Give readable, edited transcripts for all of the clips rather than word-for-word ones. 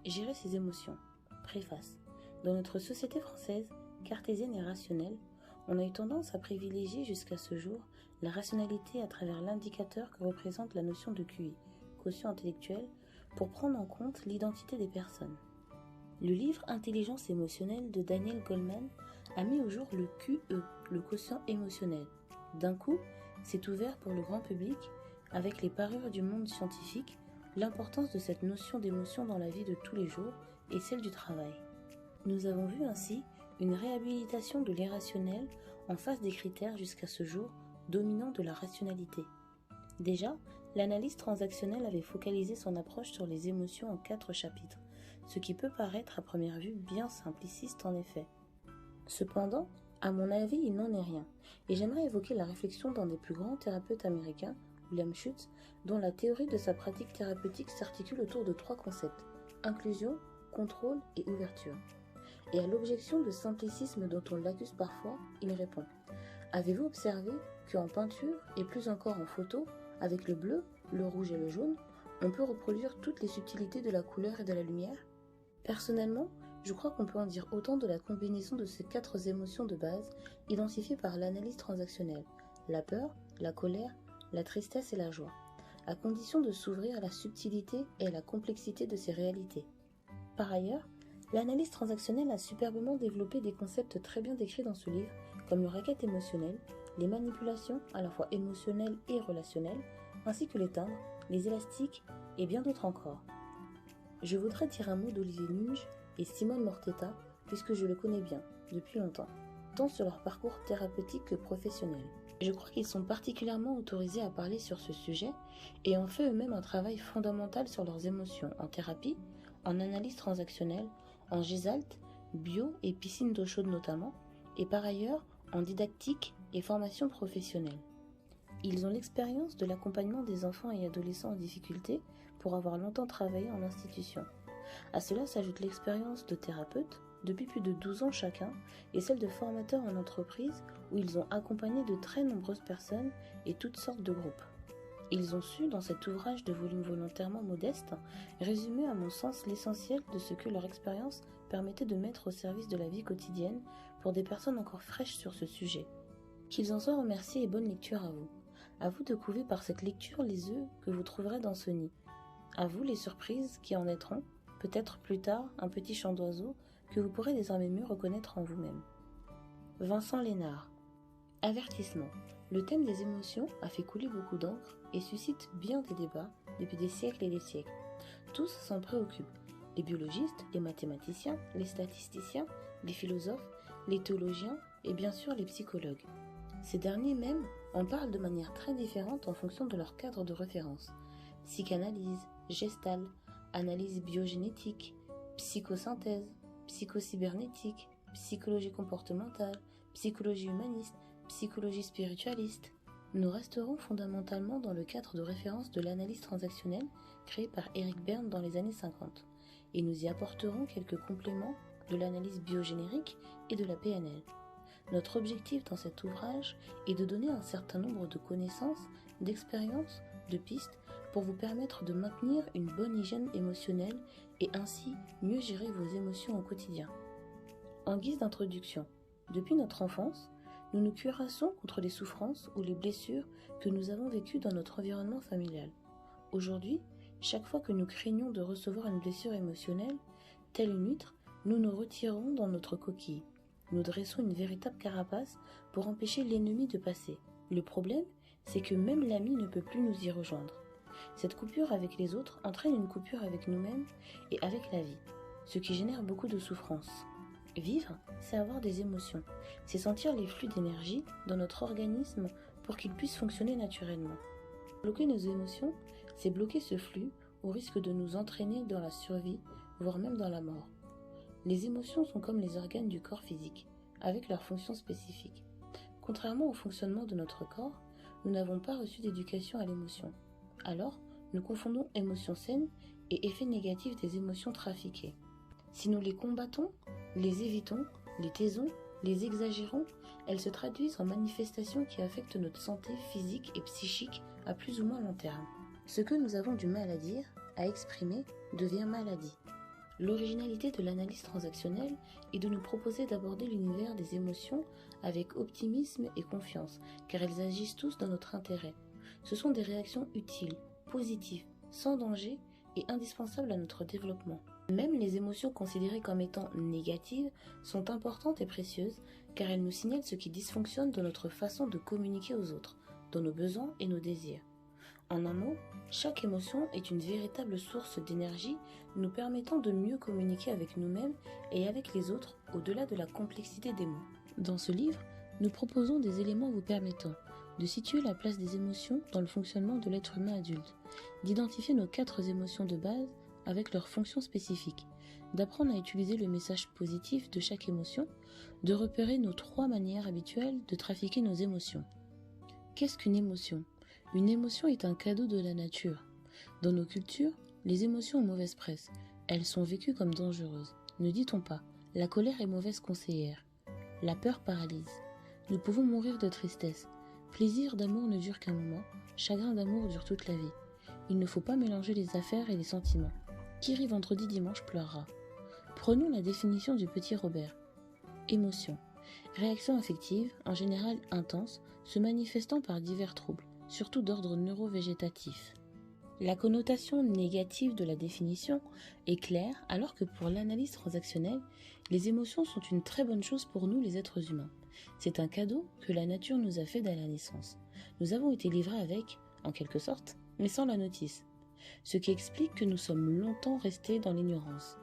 Gérer ses émotions. Préface. Dans notre société française, cartésienne et rationnelle, on a eu tendance à privilégier jusqu'à ce jour la rationalité à travers l'indicateur que représente la notion de QI, quotient intellectuel, pour prendre en compte l'identité des personnes. Le livre Intelligence émotionnelle de Daniel Goleman a mis au jour le QE, le quotient émotionnel. D'un coup, c'est ouvert pour le grand public, avec les parures du monde scientifique, l'importance de cette notion d'émotion dans la vie de tous les jours et celle du travail. Nous avons vu ainsi une réhabilitation de l'irrationnel en face des critères jusqu'à ce jour dominants de la rationalité. Déjà, l'analyse transactionnelle avait focalisé son approche sur les émotions en 4 chapitres, ce qui peut paraître à première vue bien simpliciste en effet. Cependant, à mon avis, il n'en est rien, et j'aimerais évoquer la réflexion d'un des plus grands thérapeutes américains, William Schultz, dont la théorie de sa pratique thérapeutique s'articule autour de 3 concepts: inclusion, contrôle et ouverture. Et à l'objection de simplicisme dont on l'accuse parfois, il répond: avez-vous observé qu'en peinture, et plus encore en photo, avec le bleu, le rouge et le jaune, on peut reproduire toutes les subtilités de la couleur et de la lumière? Personnellement, je crois qu'on peut en dire autant de la combinaison de ces 4 émotions de base identifiées par l'analyse transactionnelle: la peur, la colère, la tristesse et la joie, à condition de s'ouvrir à la subtilité et à la complexité de ces réalités. Par ailleurs, l'analyse transactionnelle a superbement développé des concepts très bien décrits dans ce livre, comme le racket émotionnel, les manipulations à la fois émotionnelles et relationnelles, ainsi que les timbres, les élastiques et bien d'autres encore. Je voudrais dire un mot d'Olivier Nunge et Simone Mortetta, puisque je le connais bien, depuis longtemps, tant sur leur parcours thérapeutique que professionnel. Je crois qu'ils sont particulièrement autorisés à parler sur ce sujet et ont fait eux-mêmes un travail fondamental sur leurs émotions en thérapie, en analyse transactionnelle, en gestalt, bio et piscine d'eau chaude notamment, et par ailleurs en didactique et formation professionnelle. Ils ont l'expérience de l'accompagnement des enfants et adolescents en difficulté pour avoir longtemps travaillé en institution. À cela s'ajoute l'expérience de thérapeutes, depuis plus de 12 ans chacun, et celle de formateurs en entreprise où ils ont accompagné de très nombreuses personnes et toutes sortes de groupes. Ils ont su, dans cet ouvrage de volume volontairement modeste, résumer à mon sens l'essentiel de ce que leur expérience permettait de mettre au service de la vie quotidienne pour des personnes encore fraîches sur ce sujet. Qu'ils en soient remerciés et bonne lecture à vous. À vous de couver par cette lecture les œufs que vous trouverez dans ce nid. À vous les surprises qui en naîtront, peut-être plus tard un petit chant d'oiseau que vous pourrez désormais mieux reconnaître en vous-même. Vincent Lénard. Avertissement. Le thème des émotions a fait couler beaucoup d'encre et suscite bien des débats depuis des siècles et des siècles. Tous s'en préoccupent. Les biologistes, les mathématiciens, les statisticiens, les philosophes, les théologiens et bien sûr les psychologues. Ces derniers même en parlent de manière très différente en fonction de leur cadre de référence. Psychanalyse, gestalt, analyse biogénétique, psychosynthèse, psychocybernétique, psychologie comportementale, psychologie humaniste, psychologie spiritualiste. Nous resterons fondamentalement dans le cadre de référence de l'analyse transactionnelle créée par Eric Berne dans les années 50, et nous y apporterons quelques compléments de l'analyse biogénérique et de la PNL. Notre objectif dans cet ouvrage est de donner un certain nombre de connaissances, d'expériences, de pistes pour vous permettre de maintenir une bonne hygiène émotionnelle et ainsi mieux gérer vos émotions au quotidien. En guise d'introduction, depuis notre enfance, nous nous cuirassons contre les souffrances ou les blessures que nous avons vécues dans notre environnement familial. Aujourd'hui, chaque fois que nous craignons de recevoir une blessure émotionnelle, telle une huître, nous nous retirons dans notre coquille. Nous dressons une véritable carapace pour empêcher l'ennemi de passer. Le problème, c'est que même l'ami ne peut plus nous y rejoindre. Cette coupure avec les autres entraîne une coupure avec nous-mêmes et avec la vie, ce qui génère beaucoup de souffrance. Vivre, c'est avoir des émotions, c'est sentir les flux d'énergie dans notre organisme pour qu'ils puissent fonctionner naturellement. Bloquer nos émotions, c'est bloquer ce flux au risque de nous entraîner dans la survie, voire même dans la mort. Les émotions sont comme les organes du corps physique, avec leurs fonctions spécifiques. Contrairement au fonctionnement de notre corps, nous n'avons pas reçu d'éducation à l'émotion. Alors, nous confondons émotions saines et effets négatifs des émotions trafiquées. Si nous les combattons, les évitons, les taisons, les exagérons, elles se traduisent en manifestations qui affectent notre santé physique et psychique à plus ou moins long terme. Ce que nous avons du mal à dire, à exprimer, devient maladie. L'originalité de l'analyse transactionnelle est de nous proposer d'aborder l'univers des émotions avec optimisme et confiance, car elles agissent tous dans notre intérêt. Ce sont des réactions utiles, positives, sans danger et indispensables à notre développement. Même les émotions considérées comme étant négatives sont importantes et précieuses, car elles nous signalent ce qui dysfonctionne dans notre façon de communiquer aux autres, dans nos besoins et nos désirs. En un mot, chaque émotion est une véritable source d'énergie nous permettant de mieux communiquer avec nous-mêmes et avec les autres au-delà de la complexité des mots. Dans ce livre, nous proposons des éléments vous permettant de situer la place des émotions dans le fonctionnement de l'être humain adulte, d'identifier nos 4 émotions de base avec leurs fonctions spécifiques, d'apprendre à utiliser le message positif de chaque émotion, de repérer nos 3 manières habituelles de trafiquer nos émotions. Qu'est-ce qu'une émotion ? Une émotion est un cadeau de la nature. Dans nos cultures, les émotions ont mauvaise presse. Elles sont vécues comme dangereuses. Ne dit-on pas, la colère est mauvaise conseillère. La peur paralyse. Nous pouvons mourir de tristesse. Plaisir d'amour ne dure qu'un moment, chagrin d'amour dure toute la vie. Il ne faut pas mélanger les affaires et les sentiments. Qui rit vendredi dimanche pleurera. Prenons la définition du petit Robert. Émotion. Réaction affective, en général intense, se manifestant par divers troubles, surtout d'ordre neurovégétatif. La connotation négative de la définition est claire, alors que pour l'analyse transactionnelle, les émotions sont une très bonne chose pour nous les êtres humains. C'est un cadeau que la nature nous a fait dès la naissance. Nous avons été livrés avec, en quelque sorte, mais sans la notice. Ce qui explique que nous sommes longtemps restés dans l'ignorance.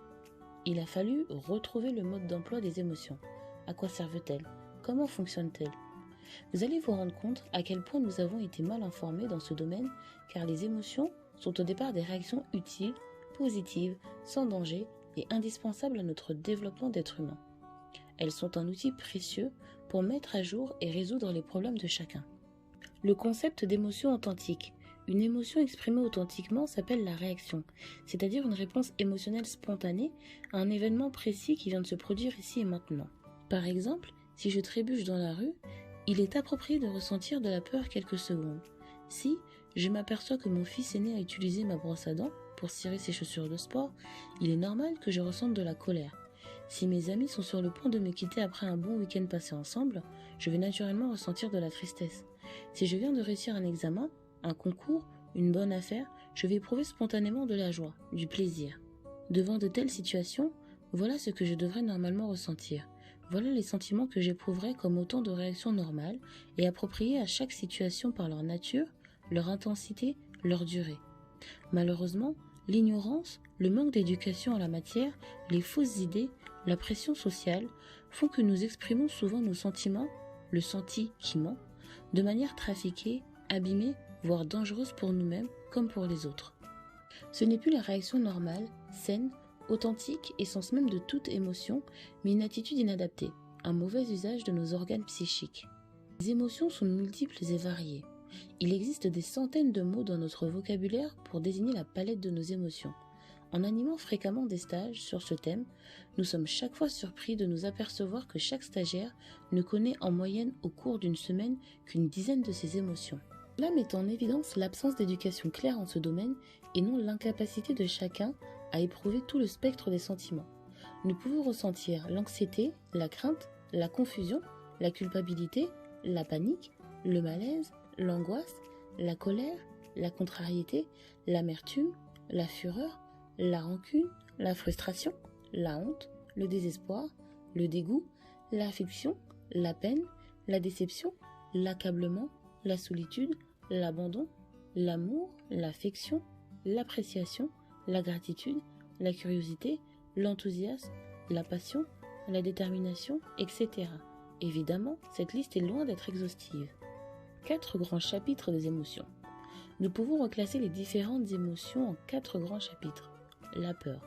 Il a fallu retrouver le mode d'emploi des émotions. À quoi servent-elles ? Comment fonctionnent-elles ? Vous allez vous rendre compte à quel point nous avons été mal informés dans ce domaine, car les émotions sont au départ des réactions utiles, positives, sans danger et indispensables à notre développement d'être humain. Elles sont un outil précieux pour mettre à jour et résoudre les problèmes de chacun. Le concept d'émotion authentique. Une émotion exprimée authentiquement s'appelle la réaction, c'est-à-dire une réponse émotionnelle spontanée à un événement précis qui vient de se produire ici et maintenant. Par exemple, si je trébuche dans la rue, il est approprié de ressentir de la peur quelques secondes. Si je m'aperçois que mon fils aîné a utilisé ma brosse à dents pour cirer ses chaussures de sport, il est normal que je ressente de la colère. Si mes amis sont sur le point de me quitter après un bon week-end passé ensemble, je vais naturellement ressentir de la tristesse. Si je viens de réussir un examen, un concours, une bonne affaire, je vais éprouver spontanément de la joie, du plaisir. Devant de telles situations, voilà ce que je devrais normalement ressentir. Voilà les sentiments que j'éprouverais comme autant de réactions normales et appropriées à chaque situation par leur nature, leur intensité, leur durée. Malheureusement, l'ignorance, le manque d'éducation en la matière, les fausses idées, la pression sociale font que nous exprimons souvent nos sentiments, le senti qui ment, de manière trafiquée, abîmée, voire dangereuse pour nous-mêmes comme pour les autres. Ce n'est plus la réaction normale, saine, authentique, essence même de toute émotion, mais une attitude inadaptée, un mauvais usage de nos organes psychiques. Les émotions sont multiples et variées. Il existe des centaines de mots dans notre vocabulaire pour désigner la palette de nos émotions. En animant fréquemment des stages sur ce thème, nous sommes chaque fois surpris de nous apercevoir que chaque stagiaire ne connaît en moyenne au cours d'une semaine qu'une dizaine de ces émotions. Cela met en évidence l'absence d'éducation claire en ce domaine et non l'incapacité de chacun à éprouver tout le spectre des sentiments. Nous pouvons ressentir l'anxiété, la crainte, la confusion, la culpabilité, la panique, le malaise, l'angoisse, la colère, la contrariété, l'amertume, la fureur, la rancune, la frustration, la honte, le désespoir, le dégoût, l'affection, la peine, la déception, l'accablement, la solitude, l'abandon, l'amour, l'affection, l'appréciation, la gratitude, la curiosité, l'enthousiasme, la passion, la détermination, etc. Évidemment, cette liste est loin d'être exhaustive. 4 grands chapitres des émotions. Nous pouvons reclasser les différentes émotions en 4 grands chapitres. La peur.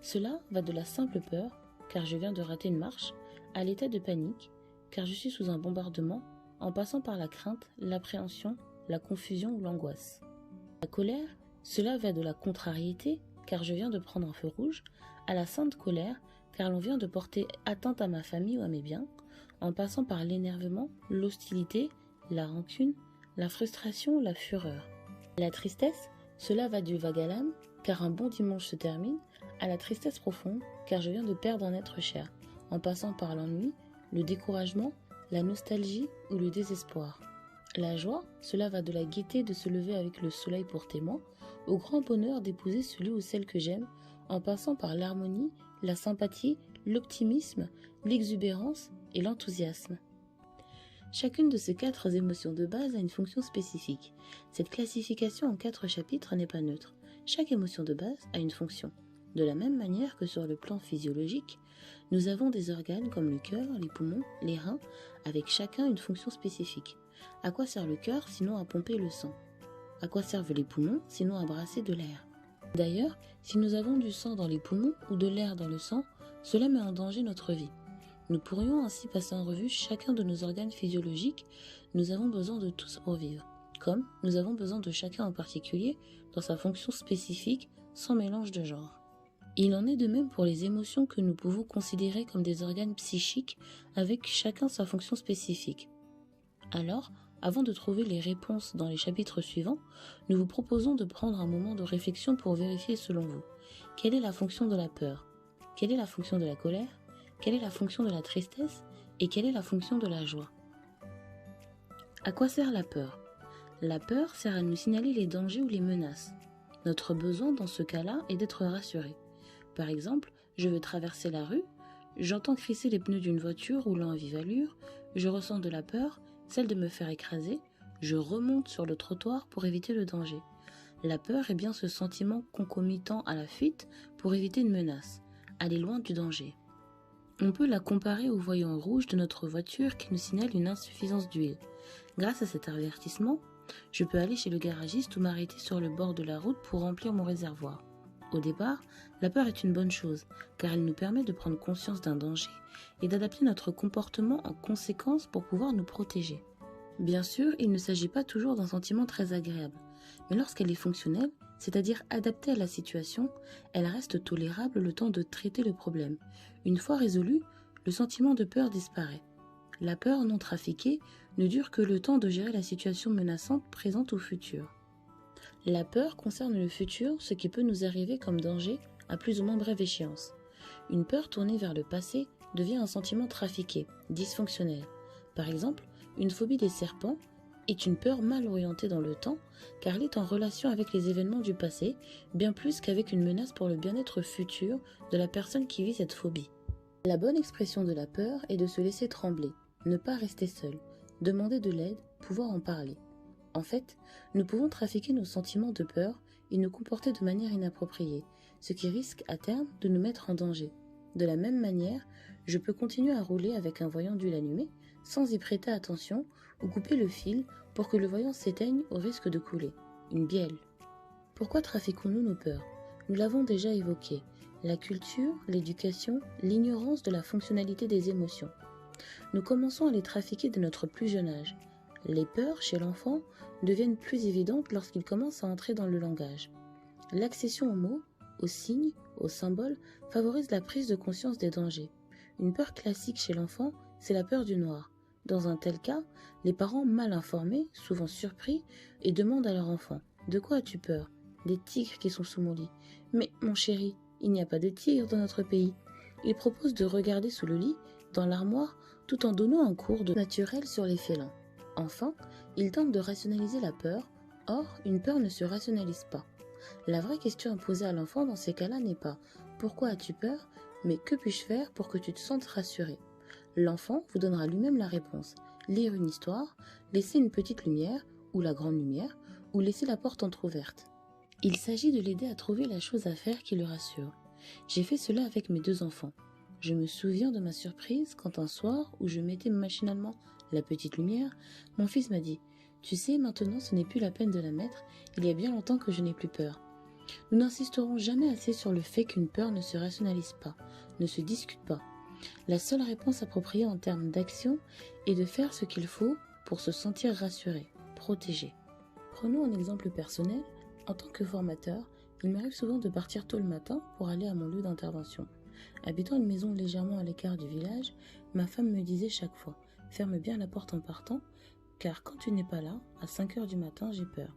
Cela va de la simple peur, car je viens de rater une marche, à l'état de panique, car je suis sous un bombardement, en passant par la crainte, l'appréhension, la confusion ou l'angoisse. La colère, cela va de la contrariété, car je viens de prendre un feu rouge, à la sainte colère, car l'on vient de porter atteinte à ma famille ou à mes biens, en passant par l'énervement, l'hostilité, la rancune, la frustration ou la fureur. La tristesse, cela va du vague à l'âme, car un bon dimanche se termine, à la tristesse profonde, car je viens de perdre un être cher, en passant par l'ennui, le découragement, la nostalgie ou le désespoir. La joie, cela va de la gaieté de se lever avec le soleil pour témoin, au grand bonheur d'épouser celui ou celle que j'aime, en passant par l'harmonie, la sympathie, l'optimisme, l'exubérance et l'enthousiasme. Chacune de ces 4 émotions de base a une fonction spécifique. Cette classification en 4 chapitres n'est pas neutre. Chaque émotion de base a une fonction. De la même manière que sur le plan physiologique, nous avons des organes comme le cœur, les poumons, les reins, avec chacun une fonction spécifique. À quoi sert le cœur sinon à pomper le sang? À quoi servent les poumons sinon à brasser de l'air? D'ailleurs, si nous avons du sang dans les poumons ou de l'air dans le sang, cela met en danger notre vie. Nous pourrions ainsi passer en revue chacun de nos organes physiologiques. Nous avons besoin de tous pour vivre, comme nous avons besoin de chacun en particulier dans sa fonction spécifique, sans mélange de genre. Il en est de même pour les émotions que nous pouvons considérer comme des organes psychiques avec chacun sa fonction spécifique. Alors, avant de trouver les réponses dans les chapitres suivants, nous vous proposons de prendre un moment de réflexion pour vérifier selon vous. Quelle est la fonction de la peur? Quelle est la fonction de la colère? Quelle est la fonction de la tristesse? Et quelle est la fonction de la joie? À quoi sert la peur? La peur sert à nous signaler les dangers ou les menaces. Notre besoin dans ce cas-là est d'être rassuré. Par exemple, je veux traverser la rue, j'entends crisser les pneus d'une voiture roulant à vive allure, je ressens de la peur, celle de me faire écraser, je remonte sur le trottoir pour éviter le danger. La peur est bien ce sentiment concomitant à la fuite pour éviter une menace, aller loin du danger. On peut la comparer au voyant rouge de notre voiture qui nous signale une insuffisance d'huile. Grâce à cet avertissement, je peux aller chez le garagiste ou m'arrêter sur le bord de la route pour remplir mon réservoir. Au départ, la peur est une bonne chose, car elle nous permet de prendre conscience d'un danger et d'adapter notre comportement en conséquence pour pouvoir nous protéger. Bien sûr, il ne s'agit pas toujours d'un sentiment très agréable, mais lorsqu'elle est fonctionnelle, c'est-à-dire adaptée à la situation, elle reste tolérable le temps de traiter le problème. Une fois résolu, le sentiment de peur disparaît. La peur non trafiquée ne dure que le temps de gérer la situation menaçante présente ou future. La peur concerne le futur, ce qui peut nous arriver comme danger à plus ou moins brève échéance. Une peur tournée vers le passé devient un sentiment trafiqué, dysfonctionnel. Par exemple, une phobie des serpents est une peur mal orientée dans le temps, car elle est en relation avec les événements du passé, bien plus qu'avec une menace pour le bien-être futur de la personne qui vit cette phobie. La bonne expression de la peur est de se laisser trembler, ne pas rester seul, demander de l'aide, pouvoir en parler. En fait, nous pouvons trafiquer nos sentiments de peur et nous comporter de manière inappropriée, ce qui risque à terme de nous mettre en danger. De la même manière, je peux continuer à rouler avec un voyant d'huile allumé sans y prêter attention ou couper le fil pour que le voyant s'éteigne au risque de couler. Une bielle. Pourquoi trafiquons-nous nos peurs? Nous l'avons déjà évoqué. La culture, l'éducation, l'ignorance de la fonctionnalité des émotions. Nous commençons à les trafiquer dès notre plus jeune âge. Les peurs, chez l'enfant, deviennent plus évidentes lorsqu'il commence à entrer dans le langage. L'accession aux mots, aux signes, aux symboles favorise la prise de conscience des dangers. Une peur classique chez l'enfant, c'est la peur du noir. Dans un tel cas, les parents mal informés, souvent surpris, et demandent à leur enfant « De quoi as-tu peur ?»« Des tigres qui sont sous mon lit. »« Mais, mon chéri, il n'y a pas de tigres dans notre pays. » Ils proposent de regarder sous le lit, dans l'armoire, tout en donnant un cours de naturel sur les félins. Enfin, ils tentent de rationaliser la peur. Or, une peur ne se rationalise pas. La vraie question à poser à l'enfant dans ces cas-là n'est pas « Pourquoi as-tu peur ?» mais « Que puis-je faire pour que tu te sentes rassuré ?» L'enfant vous donnera lui-même la réponse. Lire une histoire, laisser une petite lumière, ou la grande lumière, ou laisser la porte entr'ouverte. Il s'agit de l'aider à trouver la chose à faire qui le rassure. J'ai fait cela avec mes 2 enfants. Je me souviens de ma surprise quand un soir où je mettais machinalement la petite lumière, mon fils m'a dit « Tu sais, maintenant ce n'est plus la peine de la mettre, il y a bien longtemps que je n'ai plus peur. » Nous n'insisterons jamais assez sur le fait qu'une peur ne se rationalise pas, ne se discute pas. La seule réponse appropriée en termes d'action est de faire ce qu'il faut pour se sentir rassuré, protégé. Prenons un exemple personnel. En tant que formateur, il m'arrive souvent de partir tôt le matin pour aller à mon lieu d'intervention. Habitant une maison légèrement à l'écart du village, ma femme me disait chaque fois « Ferme bien la porte en partant, car quand tu n'es pas là, à 5 heures du matin, j'ai peur. »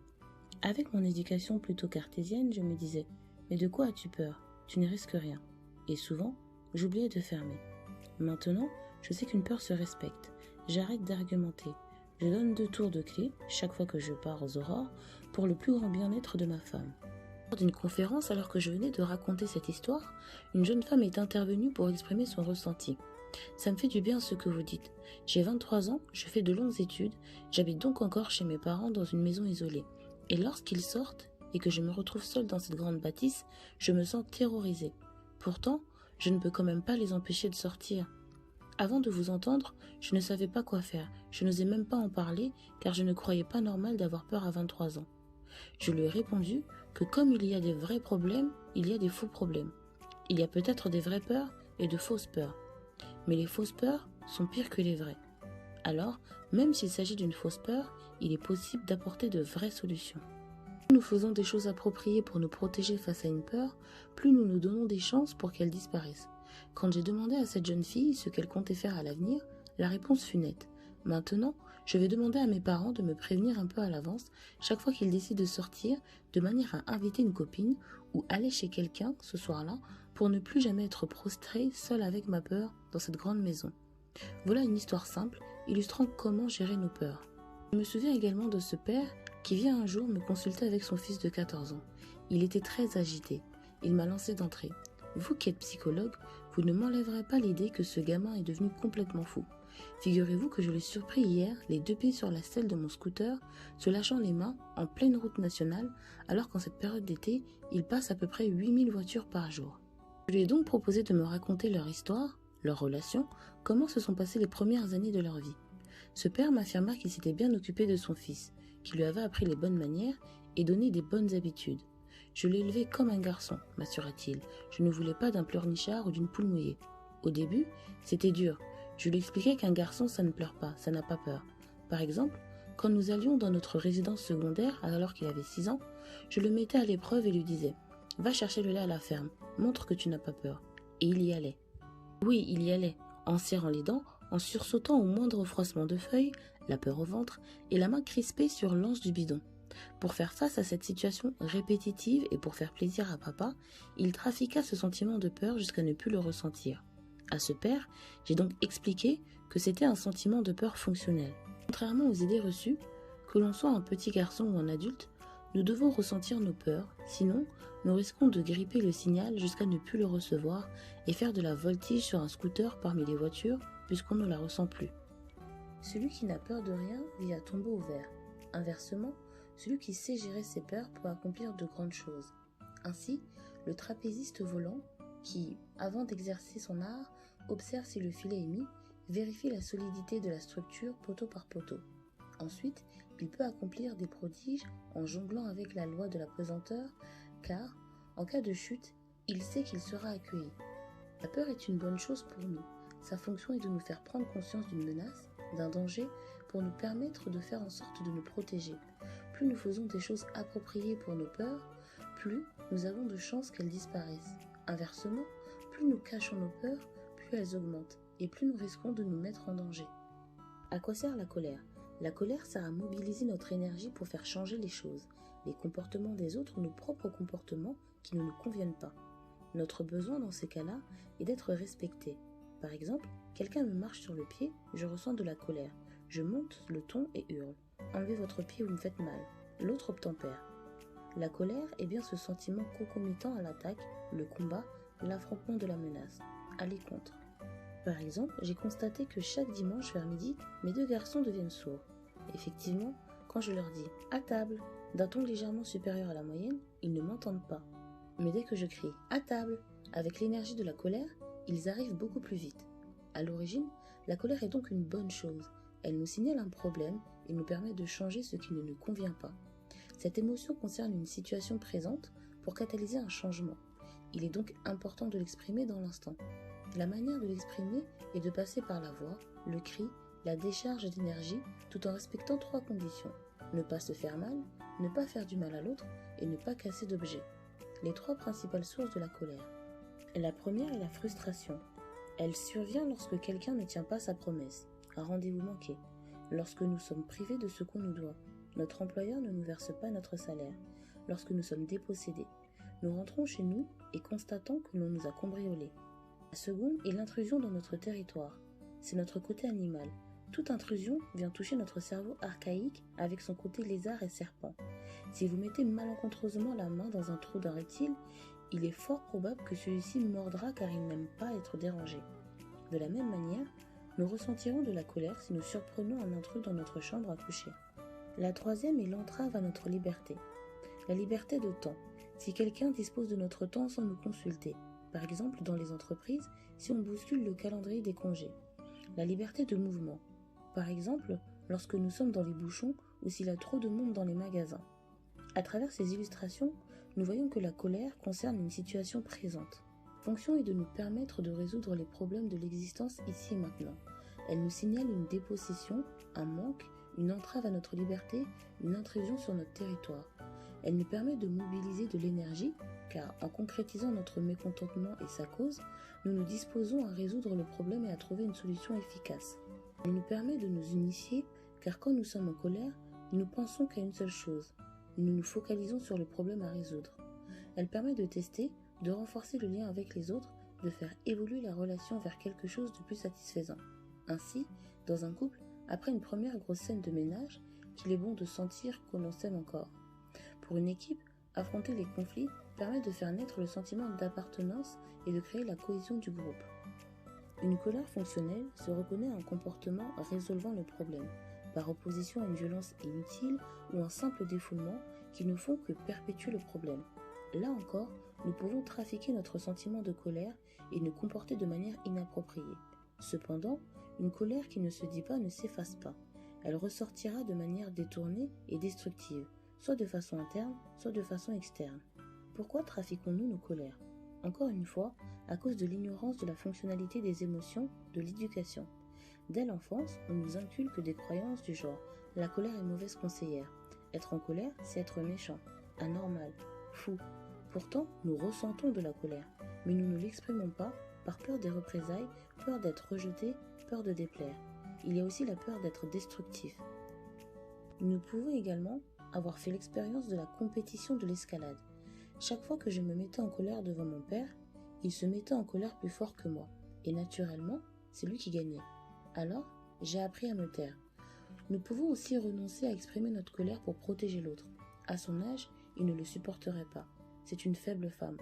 Avec mon éducation plutôt cartésienne, je me disais Mais de quoi as-tu peur? Tu ne risques rien. Et souvent, j'oubliais de fermer. Maintenant, je sais qu'une peur se respecte. J'arrête d'argumenter. Je donne 2 tours de clé chaque fois que je pars aux aurores pour le plus grand bien-être de ma femme. Lors d'une conférence, alors que je venais de raconter cette histoire, une jeune femme est intervenue pour exprimer son ressenti. Ça me fait du bien ce que vous dites. J'ai 23 ans, je fais de longues études, j'habite donc encore chez mes parents dans une maison isolée. Et lorsqu'ils sortent et que je me retrouve seule dans cette grande bâtisse, je me sens terrorisée. Pourtant, je ne peux quand même pas les empêcher de sortir. Avant de vous entendre, je ne savais pas quoi faire. Je n'osais même pas en parler car je ne croyais pas normal d'avoir peur à 23 ans. Je lui ai répondu que comme il y a des vrais problèmes, il y a des faux problèmes. Il y a peut-être des vraies peurs et de fausses peurs. Mais les fausses peurs sont pires que les vraies. Alors, même s'il s'agit d'une fausse peur, il est possible d'apporter de vraies solutions. Plus nous faisons des choses appropriées pour nous protéger face à une peur, plus nous nous donnons des chances pour qu'elle disparaisse. Quand j'ai demandé à cette jeune fille ce qu'elle comptait faire à l'avenir, la réponse fut nette. Maintenant, je vais demander à mes parents de me prévenir un peu à l'avance chaque fois qu'ils décident de sortir, de manière à inviter une copine ou aller chez quelqu'un ce soir-là pour ne plus jamais être prostrée seule avec ma peur dans cette grande maison. Voilà une histoire simple illustrant comment gérer nos peurs. Je me souviens également de ce père qui vient un jour me consulter avec son fils de 14 ans. Il était très agité. Il m'a lancé d'entrée. Vous qui êtes psychologue, vous ne m'enlèverez pas l'idée que ce gamin est devenu complètement fou. Figurez-vous que je l'ai surpris hier, les 2 pieds sur la selle de mon scooter, se lâchant les mains en pleine route nationale, alors qu'en cette période d'été, il passe à peu près 8000 voitures par jour. Je lui ai donc proposé de me raconter leur histoire, leur relation, comment se sont passées les premières années de leur vie. Ce père m'affirma qu'il s'était bien occupé de son fils, qu'il lui avait appris les bonnes manières et donné des bonnes habitudes. Je l'ai élevé comme un garçon, m'assura-t-il. Je ne voulais pas d'un pleurnichard ou d'une poule mouillée. Au début, c'était dur. Je lui expliquais qu'un garçon, ça ne pleure pas, ça n'a pas peur. Par exemple, quand nous allions dans notre résidence secondaire, alors qu'il avait 6 ans, je le mettais à l'épreuve et lui disais « Va chercher le lait à la ferme, montre que tu n'as pas peur. » Et il y allait. Oui, il y allait, en serrant les dents, en sursautant au moindre froissement de feuilles, la peur au ventre et la main crispée sur l'anse du bidon. Pour faire face à cette situation répétitive et pour faire plaisir à papa, il trafiqua ce sentiment de peur jusqu'à ne plus le ressentir. À ce père, j'ai donc expliqué que c'était un sentiment de peur fonctionnel. Contrairement aux idées reçues, que l'on soit un petit garçon ou un adulte, nous devons ressentir nos peurs, sinon nous risquons de gripper le signal jusqu'à ne plus le recevoir et faire de la voltige sur un scooter parmi les voitures puisqu'on ne la ressent plus. Celui qui n'a peur de rien vit à tombeau ouvert. Inversement, celui qui sait gérer ses peurs peut accomplir de grandes choses. Ainsi, le trapéziste volant, qui, avant d'exercer son art, observe si le filet est mis, vérifie la solidité de la structure poteau par poteau. Ensuite, il peut accomplir des prodiges en jonglant avec la loi de la pesanteur, car, en cas de chute, il sait qu'il sera accueilli. La peur est une bonne chose pour nous. Sa fonction est de nous faire prendre conscience d'une menace, d'un danger, pour nous permettre de faire en sorte de nous protéger. Plus nous faisons des choses appropriées pour nos peurs, plus nous avons de chances qu'elles disparaissent. Inversement, plus nous cachons nos peurs, plus elles augmentent, et plus nous risquons de nous mettre en danger. À quoi sert la colère? La colère sert à mobiliser notre énergie pour faire changer les choses, les comportements des autres, nos propres comportements qui ne nous conviennent pas. Notre besoin dans ces cas-là est d'être respecté. Par exemple, quelqu'un me marche sur le pied, je ressens de la colère. Je monte le ton et hurle. Enlevez votre pied, vous me faites mal. L'autre obtempère. La colère est bien ce sentiment concomitant à l'attaque, le combat, l'affrontement de la menace. Aller contre. Par exemple, j'ai constaté que chaque dimanche vers midi, mes 2 garçons deviennent sourds. Effectivement, quand je leur dis « à table » d'un ton légèrement supérieur à la moyenne, ils ne m'entendent pas. Mais dès que je crie « à table » avec l'énergie de la colère, ils arrivent beaucoup plus vite. À l'origine, la colère est donc une bonne chose. Elle nous signale un problème et nous permet de changer ce qui ne nous convient pas. Cette émotion concerne une situation présente pour catalyser un changement. Il est donc important de l'exprimer dans l'instant. La manière de l'exprimer est de passer par la voix, le cri, la décharge d'énergie, tout en respectant 3 conditions. Ne pas se faire mal, ne pas faire du mal à l'autre et ne pas casser d'objets. Les 3 principales sources de la colère. La première est la frustration. Elle survient lorsque quelqu'un ne tient pas sa promesse, un rendez-vous manqué, lorsque nous sommes privés de ce qu'on nous doit, notre employeur ne nous verse pas notre salaire, lorsque nous sommes dépossédés. Nous rentrons chez nous et constatons que l'on nous a cambriolés. La seconde est l'intrusion dans notre territoire. C'est notre côté animal. Toute intrusion vient toucher notre cerveau archaïque avec son côté lézard et serpent. Si vous mettez malencontreusement la main dans un trou d'un reptile, il est fort probable que celui-ci mordra car il n'aime pas être dérangé. De la même manière, nous ressentirons de la colère si nous surprenons un intrus dans notre chambre à coucher. La troisième est l'entrave à notre liberté. La liberté de temps. Si quelqu'un dispose de notre temps sans nous consulter, par exemple dans les entreprises, si on bouscule le calendrier des congés. La liberté de mouvement. Par exemple, lorsque nous sommes dans les bouchons ou s'il y a trop de monde dans les magasins. À travers ces illustrations, nous voyons que la colère concerne une situation présente. Sa fonction est de nous permettre de résoudre les problèmes de l'existence ici et maintenant. Elle nous signale une dépossession, un manque, une entrave à notre liberté, une intrusion sur notre territoire. Elle nous permet de mobiliser de l'énergie, car en concrétisant notre mécontentement et sa cause, nous nous disposons à résoudre le problème et à trouver une solution efficace. Elle nous permet de nous unifier, car quand nous sommes en colère, nous ne pensons qu'à une seule chose. Nous nous focalisons sur le problème à résoudre. Elle permet de tester, de renforcer le lien avec les autres, de faire évoluer la relation vers quelque chose de plus satisfaisant. Ainsi, dans un couple, après une première grosse scène de ménage, qu'il est bon de sentir que l'on s'aime encore. Pour une équipe, affronter les conflits permet de faire naître le sentiment d'appartenance et de créer la cohésion du groupe. Une colère fonctionnelle se reconnaît à un comportement résolvant le problème, par opposition à une violence inutile ou un simple défoulement qui ne font que perpétuer le problème. Là encore, nous pouvons trafiquer notre sentiment de colère et nous comporter de manière inappropriée. Cependant, une colère qui ne se dit pas ne s'efface pas. Elle ressortira de manière détournée et destructive, soit de façon interne, soit de façon externe. Pourquoi trafiquons-nous nos colères? Encore une fois, à cause de l'ignorance de la fonctionnalité des émotions, de l'éducation. Dès l'enfance, on nous inculque des croyances du genre « la colère est mauvaise conseillère »,« être en colère, c'est être méchant »,« anormal »,« fou ». Pourtant, nous ressentons de la colère, mais nous ne l'exprimons pas par peur des représailles, peur d'être rejeté, peur de déplaire. Il y a aussi la peur d'être destructif. Nous pouvons également avoir fait l'expérience de la compétition de l'escalade. Chaque fois que je me mettais en colère devant mon père, il se mettait en colère plus fort que moi, et naturellement, c'est lui qui gagnait. Alors, j'ai appris à me taire. Nous pouvons aussi renoncer à exprimer notre colère pour protéger l'autre. À son âge, il ne le supporterait pas. C'est une faible femme.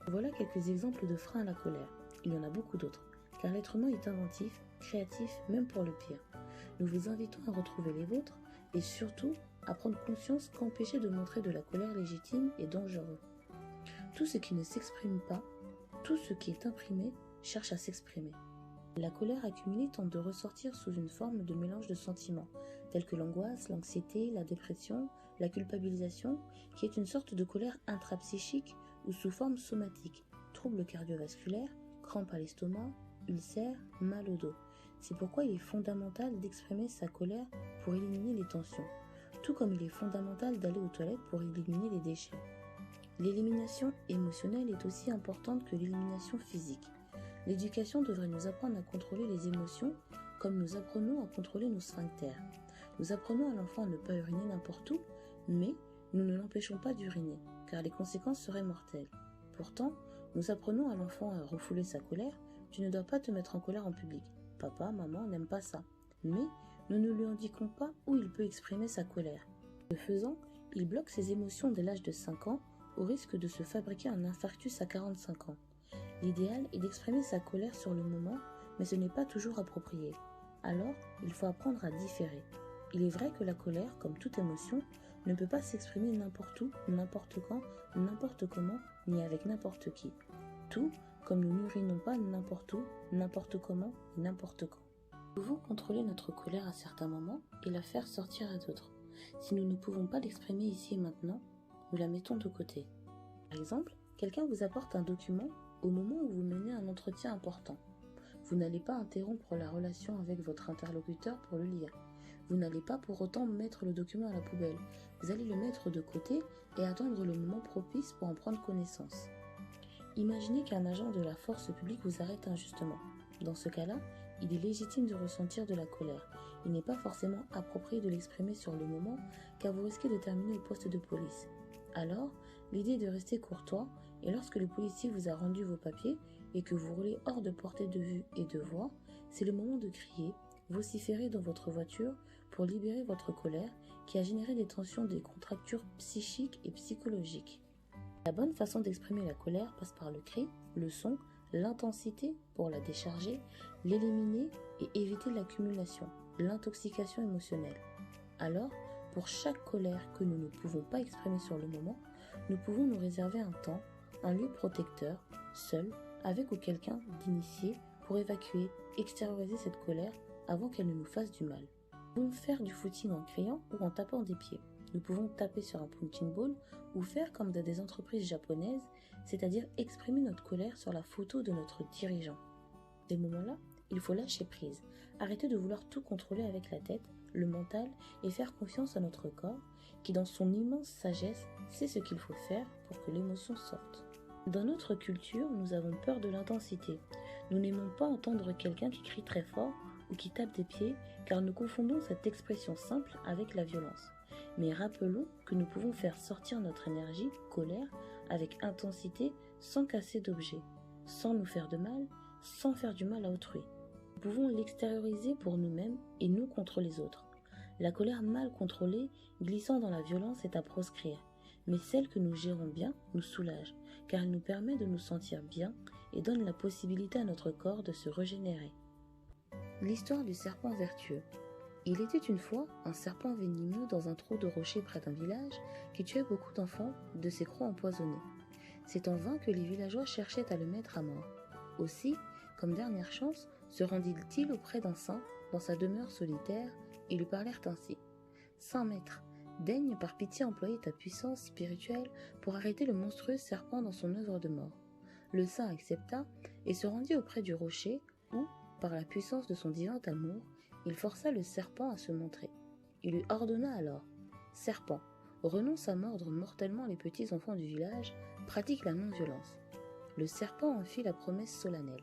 Voilà quelques exemples de freins à la colère. Il y en a beaucoup d'autres, car l'être humain est inventif, créatif, même pour le pire. Nous vous invitons à retrouver les vôtres, et surtout, à prendre conscience qu'empêcher de montrer de la colère légitime est dangereux. Tout ce qui ne s'exprime pas, tout ce qui est imprimé, cherche à s'exprimer. La colère accumulée tente de ressortir sous une forme de mélange de sentiments, tels que l'angoisse, l'anxiété, la dépression, la culpabilisation, qui est une sorte de colère intrapsychique ou sous forme somatique, troubles cardiovasculaires, crampes à l'estomac, ulcères, mal au dos. C'est pourquoi il est fondamental d'exprimer sa colère pour éliminer les tensions, tout comme il est fondamental d'aller aux toilettes pour éliminer les déchets. L'élimination émotionnelle est aussi importante que l'élimination physique. L'éducation devrait nous apprendre à contrôler les émotions comme nous apprenons à contrôler nos sphincters. Nous apprenons à l'enfant à ne pas uriner n'importe où, mais nous ne l'empêchons pas d'uriner, car les conséquences seraient mortelles. Pourtant, nous apprenons à l'enfant à refouler sa colère. Tu ne dois pas te mettre en colère en public. Papa, maman n'aiment pas ça. Mais nous ne lui indiquons pas où il peut exprimer sa colère. Ce faisant, il bloque ses émotions dès l'âge de 5 ans, au risque de se fabriquer un infarctus à 45 ans. L'idéal est d'exprimer sa colère sur le moment, mais ce n'est pas toujours approprié. Alors, il faut apprendre à différer. Il est vrai que la colère, comme toute émotion, ne peut pas s'exprimer n'importe où, n'importe quand, n'importe comment, ni avec n'importe qui. Tout comme nous n'urinons pas n'importe où, n'importe comment, n'importe quand. Nous pouvons contrôler notre colère à certains moments et la faire sortir à d'autres. Si nous ne pouvons pas l'exprimer ici et maintenant, nous la mettons de côté. Par exemple, quelqu'un vous apporte un document au moment où vous menez un entretien important. Vous n'allez pas interrompre la relation avec votre interlocuteur pour le lire. Vous n'allez pas pour autant mettre le document à la poubelle. Vous allez le mettre de côté et attendre le moment propice pour en prendre connaissance. Imaginez qu'un agent de la force publique vous arrête injustement. Dans ce cas-là, il est légitime de ressentir de la colère. Il n'est pas forcément approprié de l'exprimer sur le moment, car vous risquez de terminer au poste de police. Alors, l'idée est de rester courtois et lorsque le policier vous a rendu vos papiers et que vous roulez hors de portée de vue et de voix, c'est le moment de crier, vociférer dans votre voiture pour libérer votre colère qui a généré des tensions, des contractures psychiques et psychologiques. La bonne façon d'exprimer la colère passe par le cri, le son, l'intensité pour la décharger, l'éliminer et éviter l'accumulation, l'intoxication émotionnelle. Alors, pour chaque colère que nous ne pouvons pas exprimer sur le moment, nous pouvons nous réserver un temps, un lieu protecteur, seul, avec ou quelqu'un d'initié pour évacuer, extérioriser cette colère avant qu'elle ne nous fasse du mal. Nous pouvons faire du footing en criant ou en tapant des pieds. Nous pouvons taper sur un punching ball ou faire comme dans des entreprises japonaises, c'est-à-dire exprimer notre colère sur la photo de notre dirigeant. À ces moments-là, il faut lâcher prise, arrêter de vouloir tout contrôler avec la tête, le mental et faire confiance à notre corps qui, dans son immense sagesse, sait ce qu'il faut faire pour que l'émotion sorte. Dans notre culture, nous avons peur de l'intensité. Nous n'aimons pas entendre quelqu'un qui crie très fort ou qui tape des pieds car nous confondons cette expression simple avec la violence. Mais rappelons que nous pouvons faire sortir notre énergie, colère, avec intensité, sans casser d'objet, sans nous faire de mal, sans faire du mal à autrui. Nous pouvons l'extérioriser pour nous-mêmes et nous contre les autres. La colère mal contrôlée, glissant dans la violence, est à proscrire. Mais celle que nous gérons bien nous soulage, car elle nous permet de nous sentir bien et donne la possibilité à notre corps de se régénérer. L'histoire du serpent vertueux. Il était une fois un serpent venimeux dans un trou de rocher près d'un village qui tuait beaucoup d'enfants de ses crocs empoisonnés. C'est en vain que les villageois cherchaient à le mettre à mort. Aussi, comme dernière chance, se rendit-il auprès d'un saint dans sa demeure solitaire et lui parlèrent ainsi. « Saint maître, daigne par pitié employer ta puissance spirituelle pour arrêter le monstrueux serpent dans son œuvre de mort. » Le saint accepta et se rendit auprès du rocher où, par la puissance de son divin amour, il força le serpent à se montrer. Il lui ordonna alors « Serpent, renonce à mordre mortellement les petits enfants du village, pratique la non-violence. » Le serpent en fit la promesse solennelle.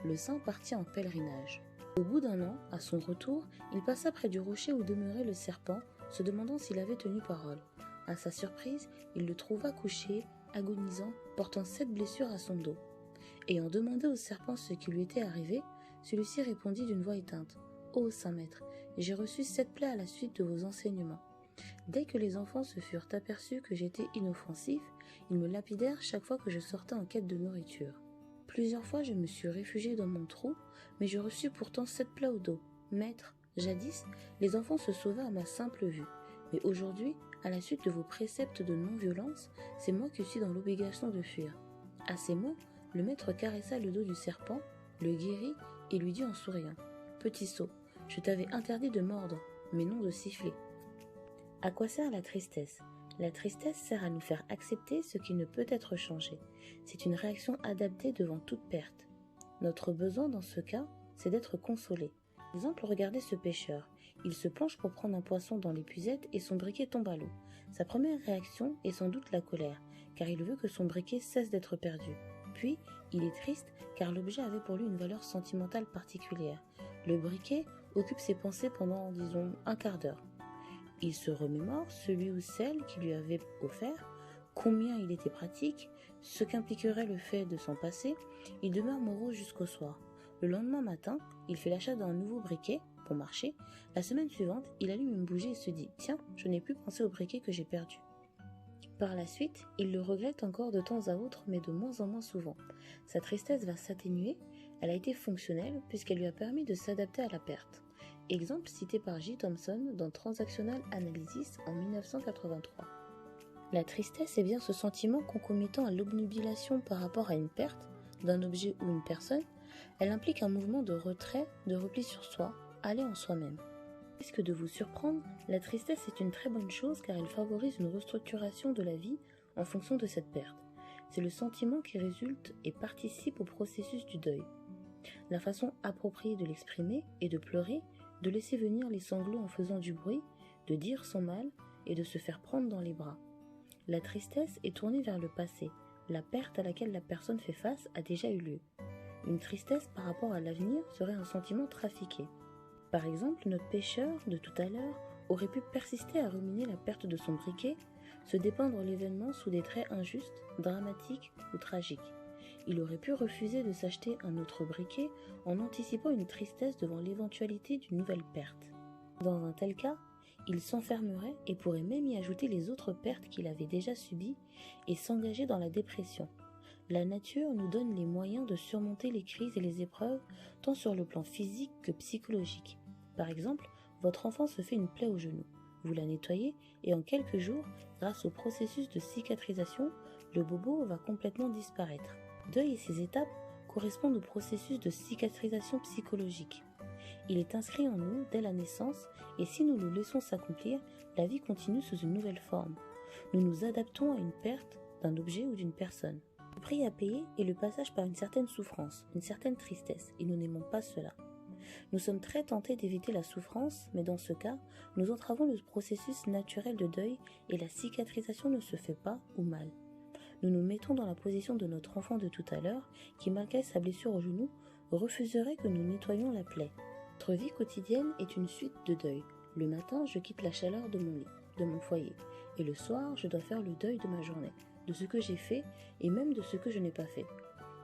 Le saint partit en pèlerinage. Au bout d'un an, à son retour, il passa près du rocher où demeurait le serpent, se demandant s'il avait tenu parole. À sa surprise, il le trouva couché, agonisant, portant 7 blessures à son dos. Ayant demandé au serpent ce qui lui était arrivé, celui-ci répondit d'une voix éteinte. « Ô saint maître, j'ai reçu 7 plaies à la suite de vos enseignements. Dès que les enfants se furent aperçus que j'étais inoffensif, ils me lapidèrent chaque fois que je sortais en quête de nourriture. Plusieurs fois je me suis réfugié dans mon trou, mais je reçus pourtant 7 plaies au dos. Maître, jadis, les enfants se sauvaient à ma simple vue, mais aujourd'hui, à la suite de vos préceptes de non-violence, c'est moi qui suis dans l'obligation de fuir. » À ces mots, le maître caressa le dos du serpent, le guérit et lui dit en souriant. « Petit sot, je t'avais interdit de mordre, mais non de siffler. » À quoi sert la tristesse ? La tristesse sert à nous faire accepter ce qui ne peut être changé. C'est une réaction adaptée devant toute perte. Notre besoin dans ce cas, c'est d'être consolé. Par exemple, regardez ce pêcheur. Il se penche pour prendre un poisson dans l'épuisette et son briquet tombe à l'eau. Sa première réaction est sans doute la colère, car il veut que son briquet cesse d'être perdu. Puis, il est triste car l'objet avait pour lui une valeur sentimentale particulière. Le briquet occupe ses pensées pendant, disons, un quart d'heure. Il se remémore celui ou celle qui lui avait offert, combien il était pratique, ce qu'impliquerait le fait de s'en passer. Il demeure morose jusqu'au soir. Le lendemain matin, il fait l'achat d'un nouveau briquet pour marcher. La semaine suivante, il allume une bougie et se dit « Tiens, je n'ai plus pensé au briquet que j'ai perdu. » Par la suite, il le regrette encore de temps à autre, mais de moins en moins souvent. Sa tristesse va s'atténuer, elle a été fonctionnelle puisqu'elle lui a permis de s'adapter à la perte. Exemple cité par J. Thompson dans Transactional Analysis en 1983. La tristesse est bien ce sentiment concomitant à l'obnubilation par rapport à une perte d'un objet ou une personne. Elle implique un mouvement de retrait, de repli sur soi, aller en soi-même. Au risque de vous surprendre, la tristesse est une très bonne chose car elle favorise une restructuration de la vie en fonction de cette perte. C'est le sentiment qui résulte et participe au processus du deuil. La façon appropriée de l'exprimer est de pleurer, de laisser venir les sanglots en faisant du bruit, de dire son mal et de se faire prendre dans les bras. La tristesse est tournée vers le passé. La perte à laquelle la personne fait face a déjà eu lieu. Une tristesse par rapport à l'avenir serait un sentiment trafiqué. Par exemple, notre pêcheur de tout à l'heure aurait pu persister à ruminer la perte de son briquet se dépeindre l'événement sous des traits injustes, dramatiques ou tragiques. Il aurait pu refuser de s'acheter un autre briquet en anticipant une tristesse devant l'éventualité d'une nouvelle perte. Dans un tel cas, il s'enfermerait et pourrait même y ajouter les autres pertes qu'il avait déjà subies et s'engager dans la dépression. La nature nous donne les moyens de surmonter les crises et les épreuves, tant sur le plan physique que psychologique. Par exemple, votre enfant se fait une plaie au genou. Vous la nettoyez et en quelques jours, grâce au processus de cicatrisation, le bobo va complètement disparaître. Le deuil et ses étapes correspondent au processus de cicatrisation psychologique. Il est inscrit en nous dès la naissance et si nous le laissons s'accomplir, la vie continue sous une nouvelle forme. Nous nous adaptons à une perte d'un objet ou d'une personne. Le prix à payer est le passage par une certaine souffrance, une certaine tristesse, et nous n'aimons pas cela. Nous sommes très tentés d'éviter la souffrance, mais dans ce cas, nous entravons le processus naturel de deuil et la cicatrisation ne se fait pas ou mal. Nous nous mettons dans la position de notre enfant de tout à l'heure, qui malgré sa blessure au genou, refuserait que nous nettoyions la plaie. Notre vie quotidienne est une suite de deuil. Le matin, je quitte la chaleur de mon lit, de mon foyer, et le soir, je dois faire le deuil de ma journée, de ce que j'ai fait et même de ce que je n'ai pas fait.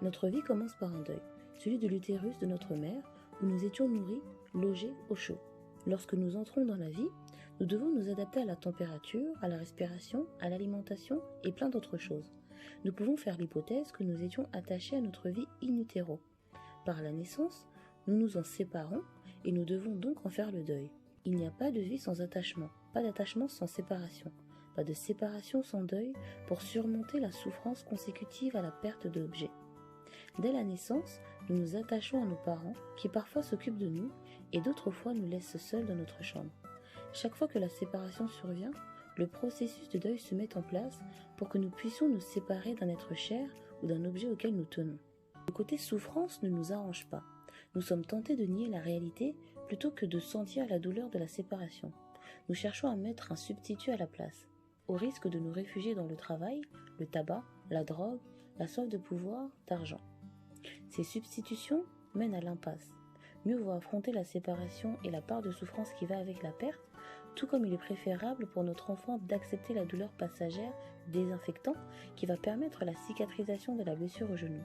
Notre vie commence par un deuil, celui de l'utérus de notre mère, où nous étions nourris, logés au chaud. Lorsque nous entrons dans la vie, nous devons nous adapter à la température, à la respiration, à l'alimentation et plein d'autres choses. Nous pouvons faire l'hypothèse que nous étions attachés à notre vie in utero. Par la naissance, nous nous en séparons et nous devons donc en faire le deuil. Il n'y a pas de vie sans attachement, pas d'attachement sans séparation, pas de séparation sans deuil pour surmonter la souffrance consécutive à la perte d'objets. Dès la naissance, nous nous attachons à nos parents qui parfois s'occupent de nous et d'autres fois nous laissent seuls dans notre chambre. Chaque fois que la séparation survient, le processus de deuil se met en place pour que nous puissions nous séparer d'un être cher ou d'un objet auquel nous tenons. Le côté souffrance ne nous arrange pas. Nous sommes tentés de nier la réalité plutôt que de sentir la douleur de la séparation. Nous cherchons à mettre un substitut à la place, au risque de nous réfugier dans le travail, le tabac, la drogue, la soif de pouvoir, d'argent. Ces substitutions mènent à l'impasse. Mieux vaut affronter la séparation et la part de souffrance qui va avec la perte, tout comme il est préférable pour notre enfant d'accepter la douleur passagère désinfectant qui va permettre la cicatrisation de la blessure au genou.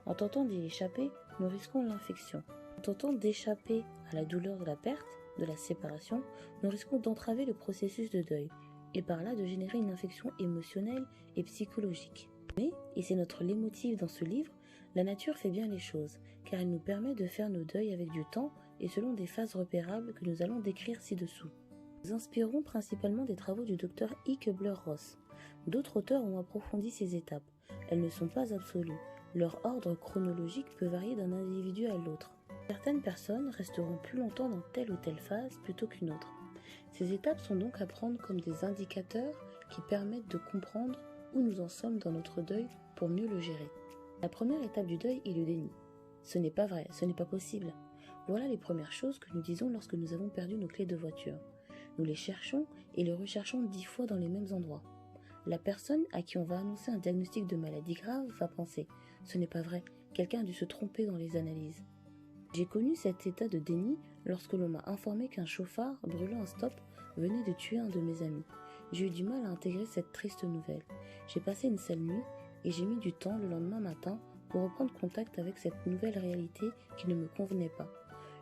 En tentant d'y échapper, nous risquons l'infection. En tentant d'échapper à la douleur de la perte, de la séparation, nous risquons d'entraver le processus de deuil, et par là de générer une infection émotionnelle et psychologique. Mais, et c'est notre leitmotiv dans ce livre, la nature fait bien les choses, car elle nous permet de faire nos deuils avec du temps et selon des phases repérables que nous allons décrire ci-dessous. Nous inspirons principalement des travaux du Dr I. Kubler-Ross. D'autres auteurs ont approfondi ces étapes. Elles ne sont pas absolues. Leur ordre chronologique peut varier d'un individu à l'autre. Certaines personnes resteront plus longtemps dans telle ou telle phase plutôt qu'une autre. Ces étapes sont donc à prendre comme des indicateurs qui permettent de comprendre où nous en sommes dans notre deuil pour mieux le gérer. La première étape du deuil est le déni. Ce n'est pas vrai, ce n'est pas possible. Voilà les premières choses que nous disons lorsque nous avons perdu nos clés de voiture. Nous les cherchons et les recherchons 10 fois dans les mêmes endroits. La personne à qui on va annoncer un diagnostic de maladie grave va penser « ce n'est pas vrai, quelqu'un a dû se tromper dans les analyses ». J'ai connu cet état de déni lorsque l'on m'a informé qu'un chauffard brûlant un stop venait de tuer un de mes amis. J'ai eu du mal à intégrer cette triste nouvelle. J'ai passé une sale nuit et j'ai mis du temps le lendemain matin pour reprendre contact avec cette nouvelle réalité qui ne me convenait pas.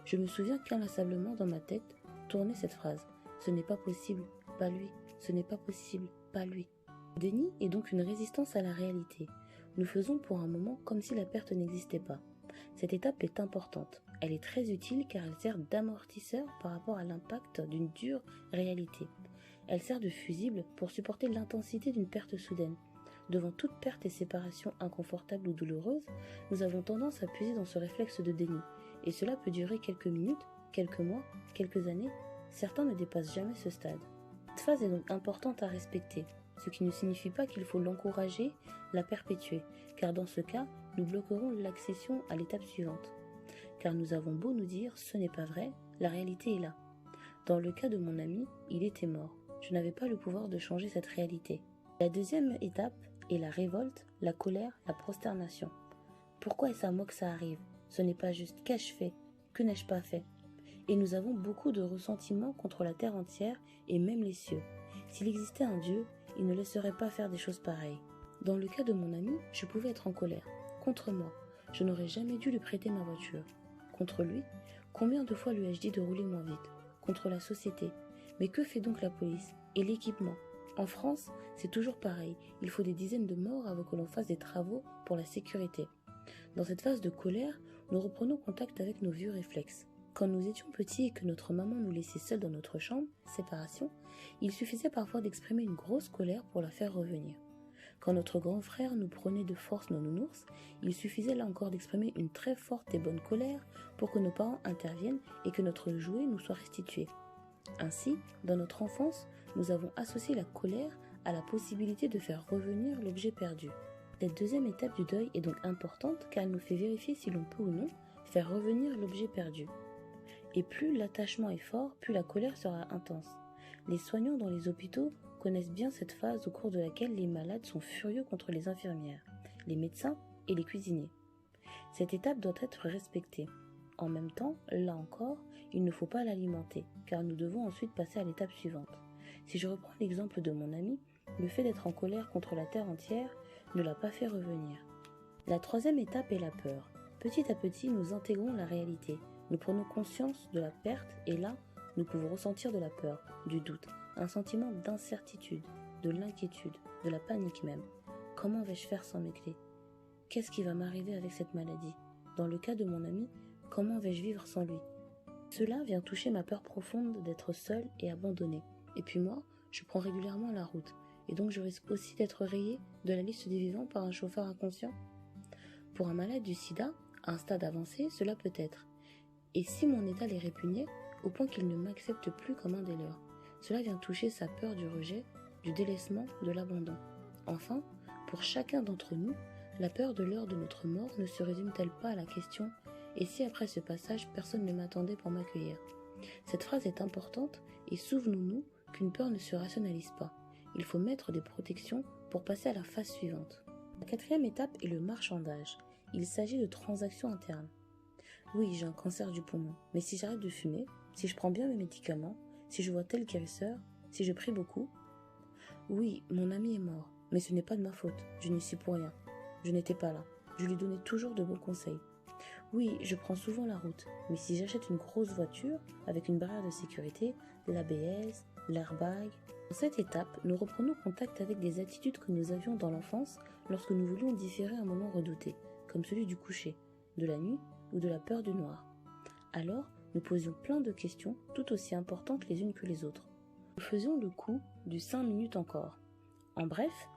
Je me souviens qu'inlassablement dans ma tête tournait cette phrase « ce n'est pas possible, pas lui, ce n'est pas possible, pas lui ». Le déni est donc une résistance à la réalité. Nous faisons pour un moment comme si la perte n'existait pas. Cette étape est importante. Elle est très utile car elle sert d'amortisseur par rapport à l'impact d'une dure réalité. Elle sert de fusible pour supporter l'intensité d'une perte soudaine. Devant toute perte et séparation inconfortable ou douloureuse, nous avons tendance à puiser dans ce réflexe de déni. Et cela peut durer quelques minutes, quelques mois, quelques années. Certains ne dépassent jamais ce stade. Cette phase est donc importante à respecter, ce qui ne signifie pas qu'il faut l'encourager, la perpétuer, car dans ce cas, nous bloquerons l'accession à l'étape suivante. Car nous avons beau nous dire « ce n'est pas vrai », la réalité est là. Dans le cas de mon ami, il était mort. Je n'avais pas le pouvoir de changer cette réalité. La deuxième étape est la révolte, la colère, la prosternation. Pourquoi est-ce à moi que ça arrive? Ce n'est pas juste. Qu'ai-je fait? Que n'ai-je pas fait? Et nous avons beaucoup de ressentiments contre la terre entière et même les cieux. S'il existait un Dieu, il ne laisserait pas faire des choses pareilles. Dans le cas de mon ami, je pouvais être en colère. Contre moi, je n'aurais jamais dû lui prêter ma voiture. Contre lui, combien de fois lui ai-je dit de rouler moins vite? Contre la société. Mais que fait donc la police? Et l'équipement? En France, c'est toujours pareil. Il faut des dizaines de morts avant que l'on fasse des travaux pour la sécurité. Dans cette phase de colère, nous reprenons contact avec nos vieux réflexes. Quand nous étions petits et que notre maman nous laissait seuls dans notre chambre, séparation, il suffisait parfois d'exprimer une grosse colère pour la faire revenir. Quand notre grand frère nous prenait de force nos nounours, il suffisait là encore d'exprimer une très forte et bonne colère pour que nos parents interviennent et que notre jouet nous soit restitué. Ainsi, dans notre enfance, nous avons associé la colère à la possibilité de faire revenir l'objet perdu. Cette deuxième étape du deuil est donc importante car elle nous fait vérifier si l'on peut ou non faire revenir l'objet perdu. Et plus l'attachement est fort, plus la colère sera intense. Les soignants dans les hôpitaux connaissent bien cette phase au cours de laquelle les malades sont furieux contre les infirmières, les médecins et les cuisiniers. Cette étape doit être respectée. En même temps, là encore, il ne faut pas l'alimenter, car nous devons ensuite passer à l'étape suivante. Si je reprends l'exemple de mon ami, le fait d'être en colère contre la terre entière ne l'a pas fait revenir. La troisième étape est la peur. Petit à petit, nous intégrons la réalité. Nous prenons conscience de la perte et là, nous pouvons ressentir de la peur, du doute, un sentiment d'incertitude, de l'inquiétude, de la panique même. Comment vais-je faire sans mes clés? Qu'est-ce qui va m'arriver avec cette maladie? Dans le cas de mon ami, comment vais-je vivre sans lui? Cela vient toucher ma peur profonde d'être seule et abandonnée. Et puis moi, je prends régulièrement la route, et donc je risque aussi d'être rayée de la liste des vivants par un chauffeur inconscient. Pour un malade du sida, à un stade avancé, cela peut être. Et si mon état les répugnait, au point qu'il ne m'accepte plus comme un des leurs, cela vient toucher sa peur du rejet, du délaissement, de l'abandon. Enfin, pour chacun d'entre nous, la peur de l'heure de notre mort ne se résume-t-elle pas à la question « Et si après ce passage, personne ne m'attendait pour m'accueillir ?» Cette phrase est importante et souvenons-nous qu'une peur ne se rationalise pas. Il faut mettre des protections pour passer à la phase suivante. La quatrième étape est le marchandage. Il s'agit de transactions internes. Oui, j'ai un cancer du poumon, mais si j'arrête de fumer, si je prends bien mes médicaments, si je vois tel guérisseur, si je prie beaucoup. Oui, mon ami est mort, mais ce n'est pas de ma faute, je n'y suis pour rien. Je n'étais pas là, je lui donnais toujours de bons conseils. Oui, je prends souvent la route, mais si j'achète une grosse voiture avec une barrière de sécurité, l'ABS, l'airbag. Dans cette étape, nous reprenons contact avec des attitudes que nous avions dans l'enfance lorsque nous voulions différer un moment redouté, comme celui du coucher, de la nuit ou de la peur du noir. Alors, nous posions plein de questions tout aussi importantes les unes que les autres. Nous faisions le coup du 5 minutes encore. En bref,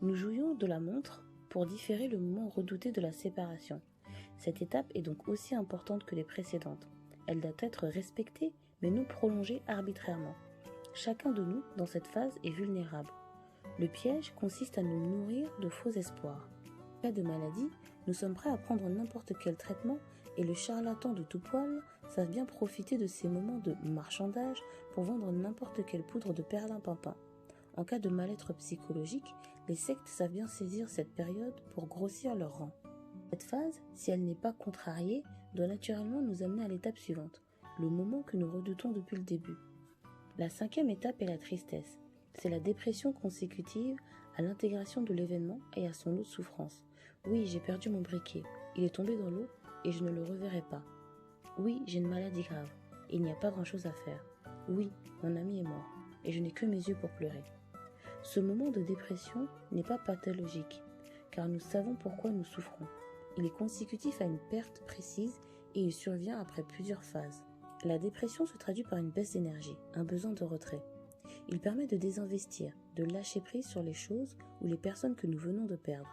nous jouions de la montre pour différer le moment redouté de la séparation. Cette étape est donc aussi importante que les précédentes. Elle doit être respectée, mais non prolongée arbitrairement. Chacun de nous, dans cette phase, est vulnérable. Le piège consiste à nous nourrir de faux espoirs. En cas de maladie, nous sommes prêts à prendre n'importe quel traitement et le charlatan de tout poil savent bien profiter de ces moments de marchandage pour vendre n'importe quelle poudre de perlimpinpin. En cas de mal-être psychologique, les sectes savent bien saisir cette période pour grossir leur rang. Cette phase, si elle n'est pas contrariée, doit naturellement nous amener à l'étape suivante, le moment que nous redoutons depuis le début. La cinquième étape est la tristesse. C'est la dépression consécutive à l'intégration de l'événement et à son lot de souffrance. Oui, j'ai perdu mon briquet, il est tombé dans l'eau et je ne le reverrai pas. Oui, j'ai une maladie grave et il n'y a pas grand-chose à faire. Oui, mon ami est mort et je n'ai que mes yeux pour pleurer. Ce moment de dépression n'est pas pathologique, car nous savons pourquoi nous souffrons. Il est consécutif à une perte précise et il survient après plusieurs phases. La dépression se traduit par une baisse d'énergie, un besoin de retrait. Il permet de désinvestir, de lâcher prise sur les choses ou les personnes que nous venons de perdre.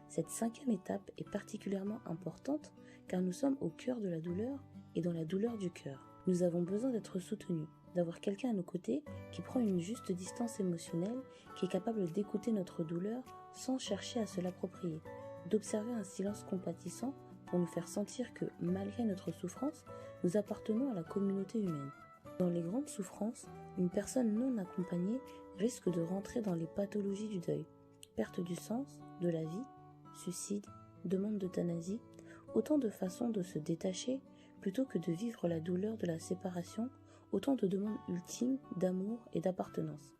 Cette cinquième étape est particulièrement importante car nous sommes au cœur de la douleur et dans la douleur du cœur. Nous avons besoin d'être soutenus, d'avoir quelqu'un à nos côtés qui prend une juste distance émotionnelle, qui est capable d'écouter notre douleur sans chercher à se l'approprier, d'observer un silence compatissant pour nous faire sentir que, malgré notre souffrance, nous appartenons à la communauté humaine. Dans les grandes souffrances, une personne non accompagnée risque de rentrer dans les pathologies du deuil. Perte du sens, de la vie, suicide, demande d'euthanasie, autant de façons de se détacher plutôt que de vivre la douleur de la séparation, autant de demandes ultimes d'amour et d'appartenance.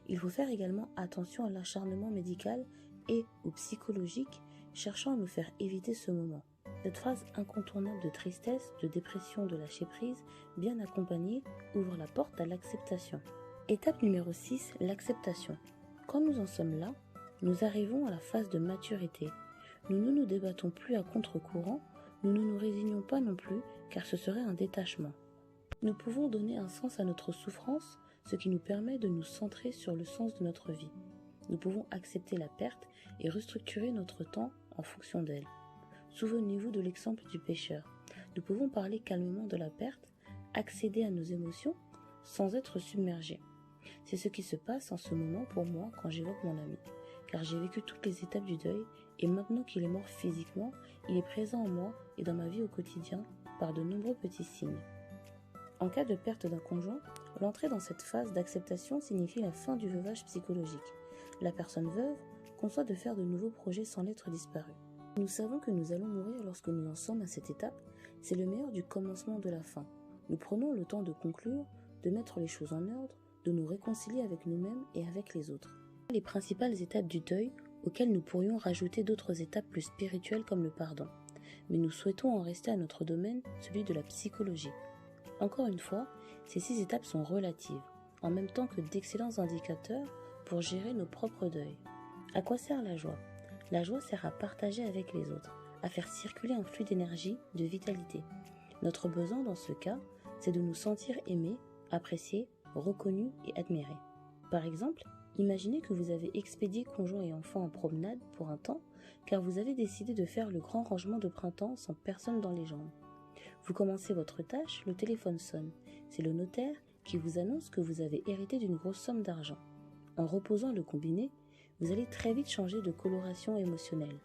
Il faut faire également attention à l'acharnement médical et ou psychologique cherchant à nous faire éviter ce moment. Cette phase incontournable de tristesse, de dépression, de lâcher prise, bien accompagnée, ouvre la porte à l'acceptation. Étape numéro 6, l'acceptation. Quand nous en sommes là, nous arrivons à la phase de maturité. Nous ne nous débattons plus à contre-courant, nous ne nous résignons pas non plus, car ce serait un détachement. Nous pouvons donner un sens à notre souffrance, ce qui nous permet de nous centrer sur le sens de notre vie. Nous pouvons accepter la perte et restructurer notre temps en fonction d'elle. Souvenez-vous de l'exemple du pêcheur. Nous pouvons parler calmement de la perte, accéder à nos émotions sans être submergés. C'est ce qui se passe en ce moment pour moi quand j'évoque mon ami, car j'ai vécu toutes les étapes du deuil et maintenant qu'il est mort physiquement, il est présent en moi et dans ma vie au quotidien par de nombreux petits signes. En cas de perte d'un conjoint, l'entrée dans cette phase d'acceptation signifie la fin du veuvage psychologique. La personne veuve conçoit de faire de nouveaux projets sans l'être disparu. Nous savons que nous allons mourir lorsque nous en sommes à cette étape, c'est le meilleur du commencement de la fin. Nous prenons le temps de conclure, de mettre les choses en ordre, de nous réconcilier avec nous-mêmes et avec les autres. Les principales étapes du deuil auxquelles nous pourrions rajouter d'autres étapes plus spirituelles comme le pardon. Mais nous souhaitons en rester à notre domaine, celui de la psychologie. Encore une fois, ces 6 étapes sont relatives, en même temps que d'excellents indicateurs pour gérer nos propres deuils. À quoi sert la joie ? La joie sert à partager avec les autres, à faire circuler un flux d'énergie, de vitalité. Notre besoin dans ce cas, c'est de nous sentir aimés, appréciés, reconnus et admirés. Par exemple, imaginez que vous avez expédié conjoint et enfants en promenade pour un temps, car vous avez décidé de faire le grand rangement de printemps sans personne dans les jambes. Vous commencez votre tâche, le téléphone sonne. C'est le notaire qui vous annonce que vous avez hérité d'une grosse somme d'argent. En reposant le combiné, vous allez très vite changer de coloration émotionnelle.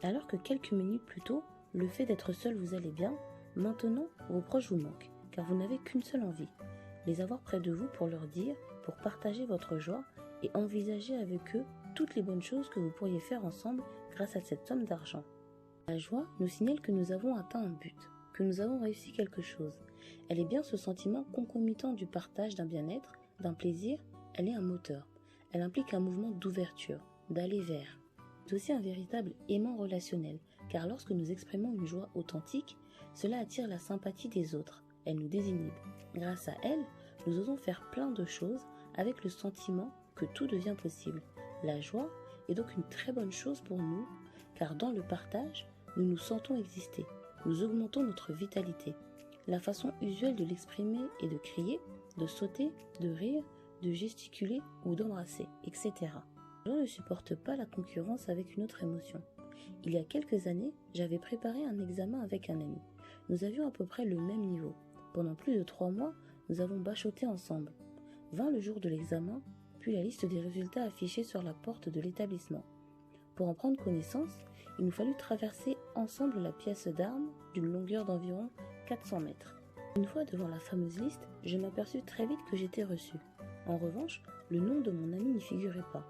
Alors que quelques minutes plus tôt, le fait d'être seul vous allait bien, maintenant vos proches vous manquent, car vous n'avez qu'une seule envie, les avoir près de vous pour leur dire, pour partager votre joie et envisager avec eux toutes les bonnes choses que vous pourriez faire ensemble grâce à cette somme d'argent. La joie nous signale que nous avons atteint un but, que nous avons réussi quelque chose. Elle est bien ce sentiment concomitant du partage d'un bien-être, d'un plaisir, elle est un moteur. Elle implique un mouvement d'ouverture, d'aller vers. C'est aussi un véritable aimant relationnel, car lorsque nous exprimons une joie authentique, cela attire la sympathie des autres, elle nous désinhibe. Grâce à elle, nous osons faire plein de choses avec le sentiment que tout devient possible. La joie est donc une très bonne chose pour nous, car dans le partage, nous nous sentons exister, nous augmentons notre vitalité. La façon usuelle de l'exprimer est de crier, de sauter, de rire, de gesticuler ou d'embrasser, etc. Je ne supporte pas la concurrence avec une autre émotion. Il y a quelques années, j'avais préparé un examen avec un ami. Nous avions à peu près le même niveau. Pendant plus de 3 mois, nous avons bachoté ensemble. Vint le jour de l'examen, puis la liste des résultats affichés sur la porte de l'établissement. Pour en prendre connaissance, il nous fallut traverser ensemble la pièce d'armes d'une longueur d'environ 400 mètres. Une fois devant la fameuse liste, je m'aperçus très vite que j'étais reçu. En revanche, le nom de mon ami n'y figurait pas.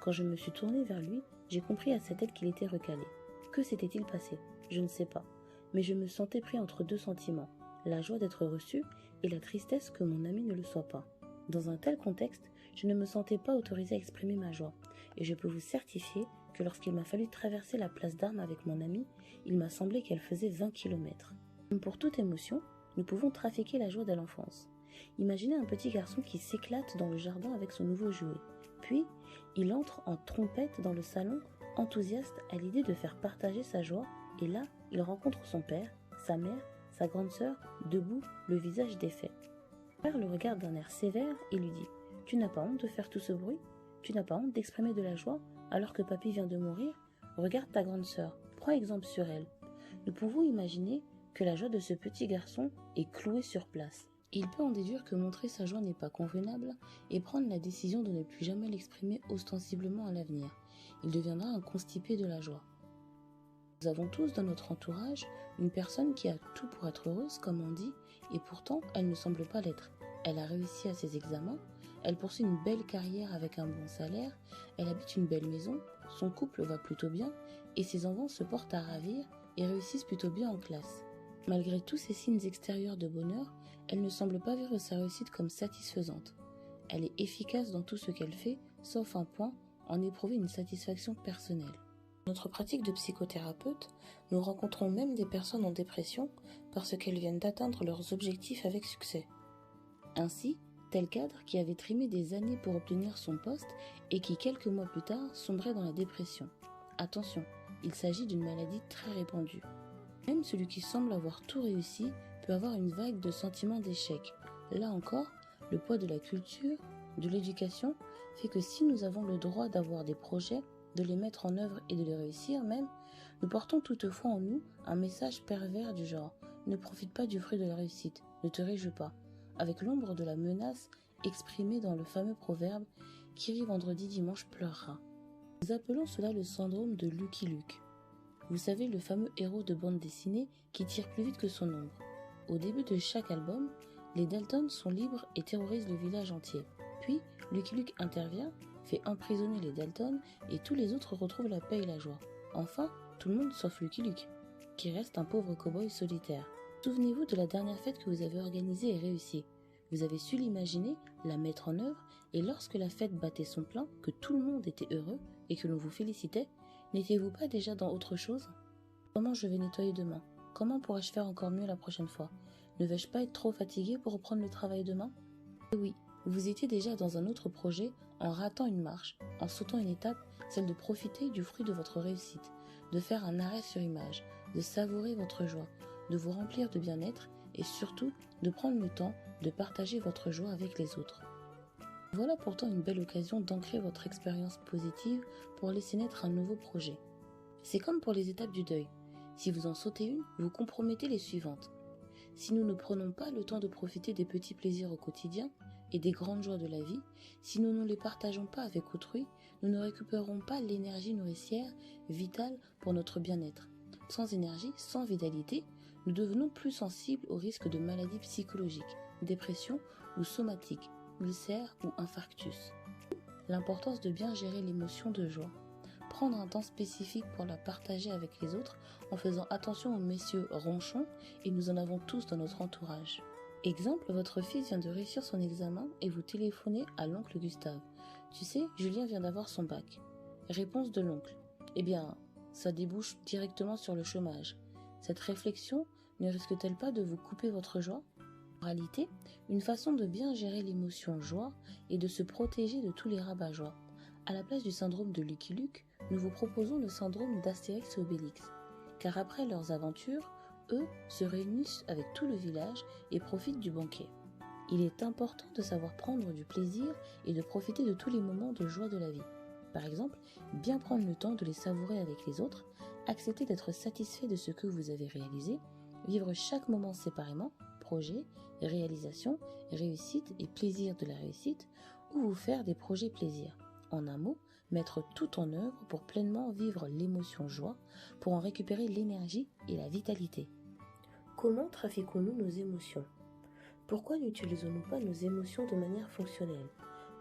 Quand je me suis tournée vers lui, j'ai compris à sa tête qu'il était recalé. Que s'était-il passé ? Je ne sais pas. Mais je me sentais pris entre 2 sentiments, la joie d'être reçu et la tristesse que mon ami ne le soit pas. Dans un tel contexte, je ne me sentais pas autorisée à exprimer ma joie. Et je peux vous certifier que lorsqu'il m'a fallu traverser la place d'Armes avec mon ami, il m'a semblé qu'elle faisait 20 km. Comme pour toute émotion, nous pouvons trafiquer la joie de l'enfance. Imaginez un petit garçon qui s'éclate dans le jardin avec son nouveau jouet. Puis, il entre en trompette dans le salon, enthousiaste à l'idée de faire partager sa joie, et là, il rencontre son père, sa mère, sa grande sœur, debout, le visage défait. Le père le regarde d'un air sévère et lui dit « Tu n'as pas honte de faire tout ce bruit ? Tu n'as pas honte d'exprimer de la joie alors que papy vient de mourir ? Regarde ta grande sœur, prends exemple sur elle. » Nous pouvons imaginer que la joie de ce petit garçon est clouée sur place. Il peut en déduire que montrer sa joie n'est pas convenable et prendre la décision de ne plus jamais l'exprimer ostensiblement à l'avenir. Il deviendra un constipé de la joie. Nous avons tous dans notre entourage une personne qui a tout pour être heureuse, comme on dit, et pourtant elle ne semble pas l'être. Elle a réussi à ses examens, elle poursuit une belle carrière avec un bon salaire, elle habite une belle maison, son couple va plutôt bien et ses enfants se portent à ravir et réussissent plutôt bien en classe. Malgré tous ces signes extérieurs de bonheur, elle ne semble pas vivre sa réussite comme satisfaisante. Elle est efficace dans tout ce qu'elle fait, sauf un point, en éprouver une satisfaction personnelle. Dans notre pratique de psychothérapeute, nous rencontrons même des personnes en dépression parce qu'elles viennent d'atteindre leurs objectifs avec succès. Ainsi, tel cadre qui avait trimé des années pour obtenir son poste et qui quelques mois plus tard sombrait dans la dépression. Attention, il s'agit d'une maladie très répandue. Même celui qui semble avoir tout réussi peut avoir une vague de sentiments d'échec. Là encore, le poids de la culture, de l'éducation, fait que si nous avons le droit d'avoir des projets, de les mettre en œuvre et de les réussir même, nous portons toutefois en nous un message pervers du genre « Ne profite pas du fruit de la réussite, ne te réjouis pas », avec l'ombre de la menace exprimée dans le fameux proverbe « Qui rit vendredi, dimanche pleurera ». Nous appelons cela le syndrome de Lucky Luke. Vous savez, le fameux héros de bande dessinée qui tire plus vite que son ombre. Au début de chaque album, les Dalton sont libres et terrorisent le village entier. Puis, Lucky Luke intervient, fait emprisonner les Dalton et tous les autres retrouvent la paix et la joie. Enfin, tout le monde sauf Lucky Luke, qui reste un pauvre cow-boy solitaire. Souvenez-vous de la dernière fête que vous avez organisée et réussie. Vous avez su l'imaginer, la mettre en œuvre, et lorsque la fête battait son plein, que tout le monde était heureux et que l'on vous félicitait, n'étiez-vous pas déjà dans autre chose? Comment je vais nettoyer demain? Comment pourrais-je faire encore mieux la prochaine fois? Ne vais-je pas être trop fatigué pour reprendre le travail demain? Et oui, vous étiez déjà dans un autre projet en ratant une marche, en sautant une étape, celle de profiter du fruit de votre réussite, de faire un arrêt sur image, de savourer votre joie, de vous remplir de bien-être et surtout de prendre le temps de partager votre joie avec les autres. Voilà pourtant une belle occasion d'ancrer votre expérience positive pour laisser naître un nouveau projet. C'est comme pour les étapes du deuil. Si vous en sautez une, vous compromettez les suivantes. Si nous ne prenons pas le temps de profiter des petits plaisirs au quotidien et des grandes joies de la vie, si nous ne les partageons pas avec autrui, nous ne récupérerons pas l'énergie nourricière vitale pour notre bien-être. Sans énergie, sans vitalité, nous devenons plus sensibles au risque de maladies psychologiques, dépression ou somatiques, ulcères ou infarctus. L'importance de bien gérer l'émotion de joie. Prendre un temps spécifique pour la partager avec les autres en faisant attention aux messieurs ronchons, et nous en avons tous dans notre entourage. Exemple, votre fils vient de réussir son examen et vous téléphonez à l'oncle Gustave. Tu sais, Julien vient d'avoir son bac. Réponse de l'oncle. Eh bien, ça débouche directement sur le chômage. Cette réflexion ne risque-t-elle pas de vous couper votre joie? En réalité, une façon de bien gérer l'émotion joie est de se protéger de tous les rabat-joie. À la place du syndrome de Lucky Luke, nous vous proposons le syndrome d'Astérix et Obélix. Car après leurs aventures, eux se réunissent avec tout le village et profitent du banquet. Il est important de savoir prendre du plaisir et de profiter de tous les moments de joie de la vie. Par exemple, bien prendre le temps de les savourer avec les autres, accepter d'être satisfait de ce que vous avez réalisé, vivre chaque moment séparément, projet, réalisation, réussite et plaisir de la réussite, ou vous faire des projets plaisir. En un mot, mettre tout en œuvre pour pleinement vivre l'émotion joie, pour en récupérer l'énergie et la vitalité. Comment trafiquons-nous nos émotions? Pourquoi n'utilisons-nous pas nos émotions de manière fonctionnelle?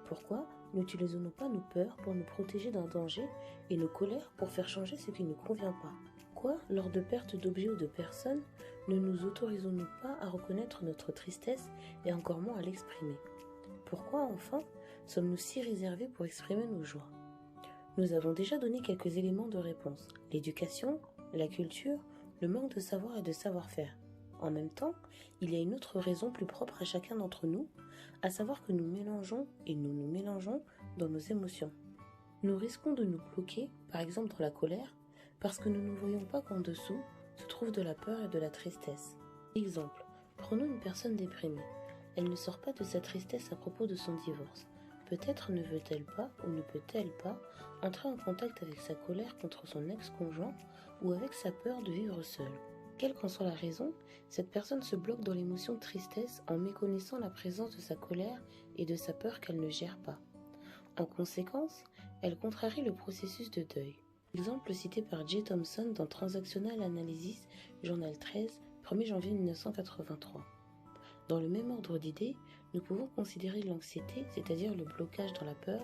Pourquoi n'utilisons-nous pas nos peurs pour nous protéger d'un danger et nos colères pour faire changer ce qui ne convient pas? Pourquoi, lors de perte d'objets ou de personnes, ne nous autorisons-nous pas à reconnaître notre tristesse et encore moins à l'exprimer? Pourquoi, enfin, sommes-nous si réservés pour exprimer nos joies? Nous avons déjà donné quelques éléments de réponse. L'éducation, la culture, le manque de savoir et de savoir-faire. En même temps, il y a une autre raison plus propre à chacun d'entre nous, à savoir que nous mélangeons et nous nous mélangeons dans nos émotions. Nous risquons de nous bloquer, par exemple dans la colère, parce que nous ne voyons pas qu'en dessous se trouve de la peur et de la tristesse. Exemple, prenons une personne déprimée. Elle ne sort pas de sa tristesse à propos de son divorce. Peut-être ne veut-elle pas ou ne peut-elle pas entrer en contact avec sa colère contre son ex-conjoint ou avec sa peur de vivre seule. Quelle qu'en soit la raison, cette personne se bloque dans l'émotion de tristesse en méconnaissant la présence de sa colère et de sa peur qu'elle ne gère pas. En conséquence, elle contrarie le processus de deuil. Exemple cité par Jay Thompson dans Transactional Analysis, journal 13, 1er janvier 1983. Dans le même ordre d'idées, nous pouvons considérer l'anxiété, c'est-à-dire le blocage dans la peur,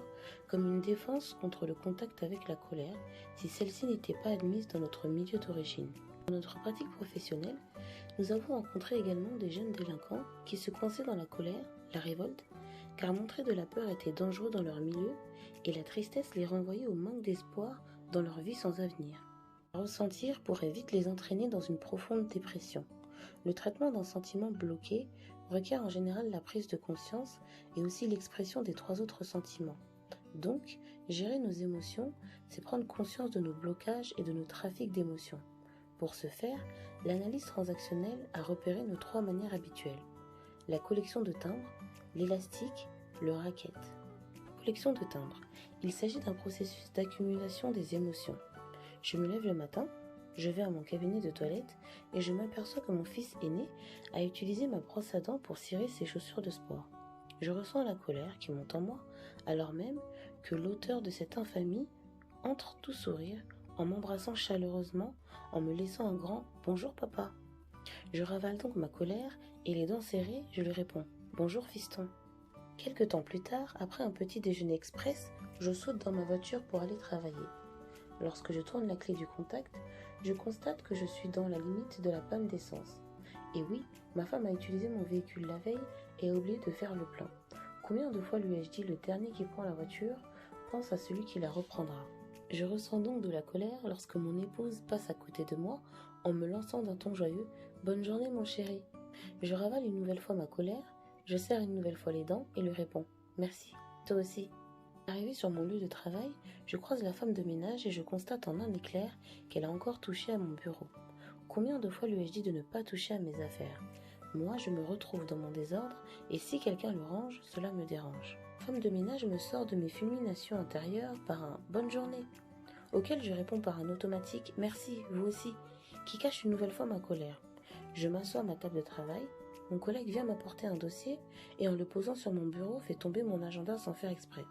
comme une défense contre le contact avec la colère, si celle-ci n'était pas admise dans notre milieu d'origine. Dans notre pratique professionnelle, nous avons rencontré également des jeunes délinquants qui se coinçaient dans la colère, la révolte, car montrer de la peur était dangereux dans leur milieu et la tristesse les renvoyait au manque d'espoir dans leur vie sans avenir. Ressentir pourrait vite les entraîner dans une profonde dépression. Le traitement d'un sentiment bloqué requiert en général la prise de conscience et aussi l'expression des 3 autres sentiments. Donc, gérer nos émotions, c'est prendre conscience de nos blocages et de nos trafics d'émotions. Pour ce faire, l'analyse transactionnelle a repéré nos 3 manières habituelles. La collection de timbres, l'élastique, le racket. Collection de timbres. Il s'agit d'un processus d'accumulation des émotions. Je me lève le matin, je vais à mon cabinet de toilette et je m'aperçois que mon fils aîné a utilisé ma brosse à dents pour cirer ses chaussures de sport. Je ressens la colère qui monte en moi, alors même que l'auteur de cette infamie entre tout sourire en m'embrassant chaleureusement, en me laissant un grand « Bonjour papa ». Je ravale donc ma colère et les dents serrées, je lui réponds « Bonjour fiston ». Quelque temps plus tard, après un petit déjeuner express, je saute dans ma voiture pour aller travailler. Lorsque je tourne la clé du contact, je constate que je suis dans la limite de la panne d'essence. Et oui, ma femme a utilisé mon véhicule la veille et a oublié de faire le plein. Combien de fois lui ai-je dit le dernier qui prend la voiture pense à celui qui la reprendra. Je ressens donc de la colère lorsque mon épouse passe à côté de moi en me lançant d'un ton joyeux « Bonne journée mon chéri ». Je ravale une nouvelle fois ma colère, je serre une nouvelle fois les dents et lui réponds « Merci, toi aussi ». Arrivée sur mon lieu de travail, je croise la femme de ménage et je constate en un éclair qu'elle a encore touché à mon bureau. Combien de fois lui ai-je dit de ne pas toucher à mes affaires? Moi, je me retrouve dans mon désordre et si quelqu'un le range, cela me dérange. La femme de ménage me sort de mes fulminations intérieures par un « bonne journée », auquel je réponds par un automatique « merci, vous aussi », qui cache une nouvelle fois ma colère. Je m'assois à ma table de travail, mon collègue vient m'apporter un dossier et en le posant sur mon bureau fait tomber mon agenda sans faire exprès.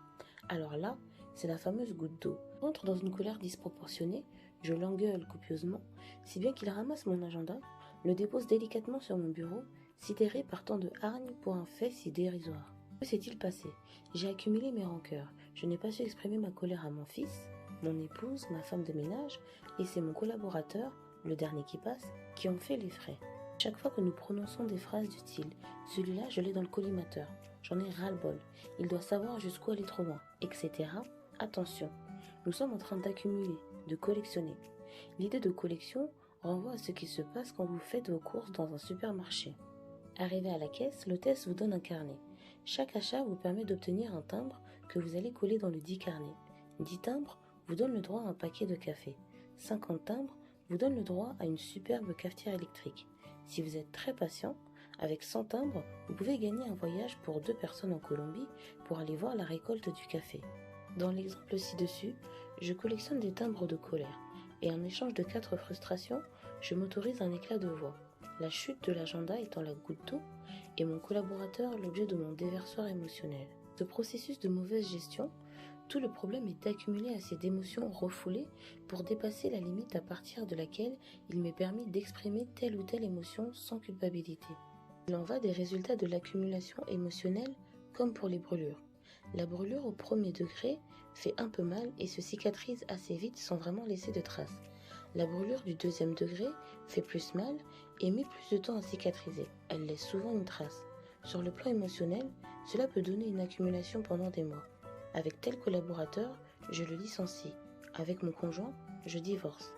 Alors là, c'est la fameuse goutte d'eau. Je rentre dans une colère disproportionnée, je l'engueule copieusement, si bien qu'il ramasse mon agenda, le dépose délicatement sur mon bureau, sidéré par tant de hargne pour un fait si dérisoire. Que s'est-il passé? J'ai accumulé mes rancœurs, je n'ai pas su exprimer ma colère à mon fils, mon épouse, ma femme de ménage, et c'est mon collaborateur, le dernier qui passe, qui en fait les frais. Chaque fois que nous prononçons des phrases du style « celui-là, je l'ai dans le collimateur », j'en ai ras-le-bol, il doit savoir jusqu'où aller trop loin, etc. Attention, nous sommes en train d'accumuler, de collectionner. L'idée de collection renvoie à ce qui se passe quand vous faites vos courses dans un supermarché. Arrivé à la caisse, l'hôtesse vous donne un carnet. Chaque achat vous permet d'obtenir un timbre que vous allez coller dans le dit carnet. 10 timbres vous donnent le droit à un paquet de café. 50 timbres vous donnent le droit à une superbe cafetière électrique. Si vous êtes très patient, avec 100 timbres, vous pouvez gagner un voyage pour 2 personnes en Colombie pour aller voir la récolte du café. Dans l'exemple ci-dessus, je collectionne des timbres de colère et en échange de 4 frustrations, je m'autorise un éclat de voix. La chute de l'agenda étant la goutte d'eau et mon collaborateur l'objet de mon déversoir émotionnel. Ce processus de mauvaise gestion, tout le problème est d'accumuler assez d'émotions refoulées pour dépasser la limite à partir de laquelle il m'est permis d'exprimer telle ou telle émotion sans culpabilité. Il en va des résultats de l'accumulation émotionnelle comme pour les brûlures. La brûlure au premier degré fait un peu mal et se cicatrise assez vite sans vraiment laisser de traces. La brûlure du deuxième degré fait plus mal et met plus de temps à cicatriser. Elle laisse souvent une trace. Sur le plan émotionnel, cela peut donner une accumulation pendant des mois. Avec tel collaborateur, je le licencie. Avec mon conjoint, je divorce.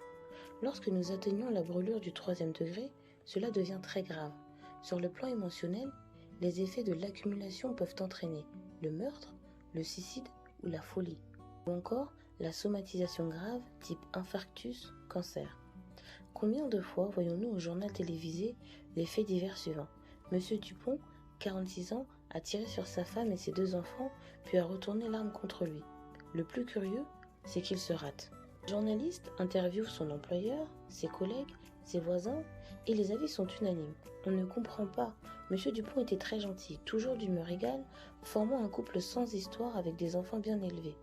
Lorsque nous atteignons la brûlure du troisième degré, cela devient très grave. Sur le plan émotionnel, les effets de l'accumulation peuvent entraîner le meurtre, le suicide ou la folie, ou encore la somatisation grave type infarctus, cancer. Combien de fois voyons-nous au journal télévisé les faits divers suivants? Monsieur Dupont, 46 ans, a tiré sur sa femme et ses 2 enfants, puis a retourné l'arme contre lui. Le plus curieux, c'est qu'il se rate. Le journaliste interviewe son employeur, ses collègues, ses voisins, et les avis sont unanimes. On ne comprend pas. Monsieur Dupont était très gentil, toujours d'humeur égale, formant un couple sans histoire avec des enfants bien élevés.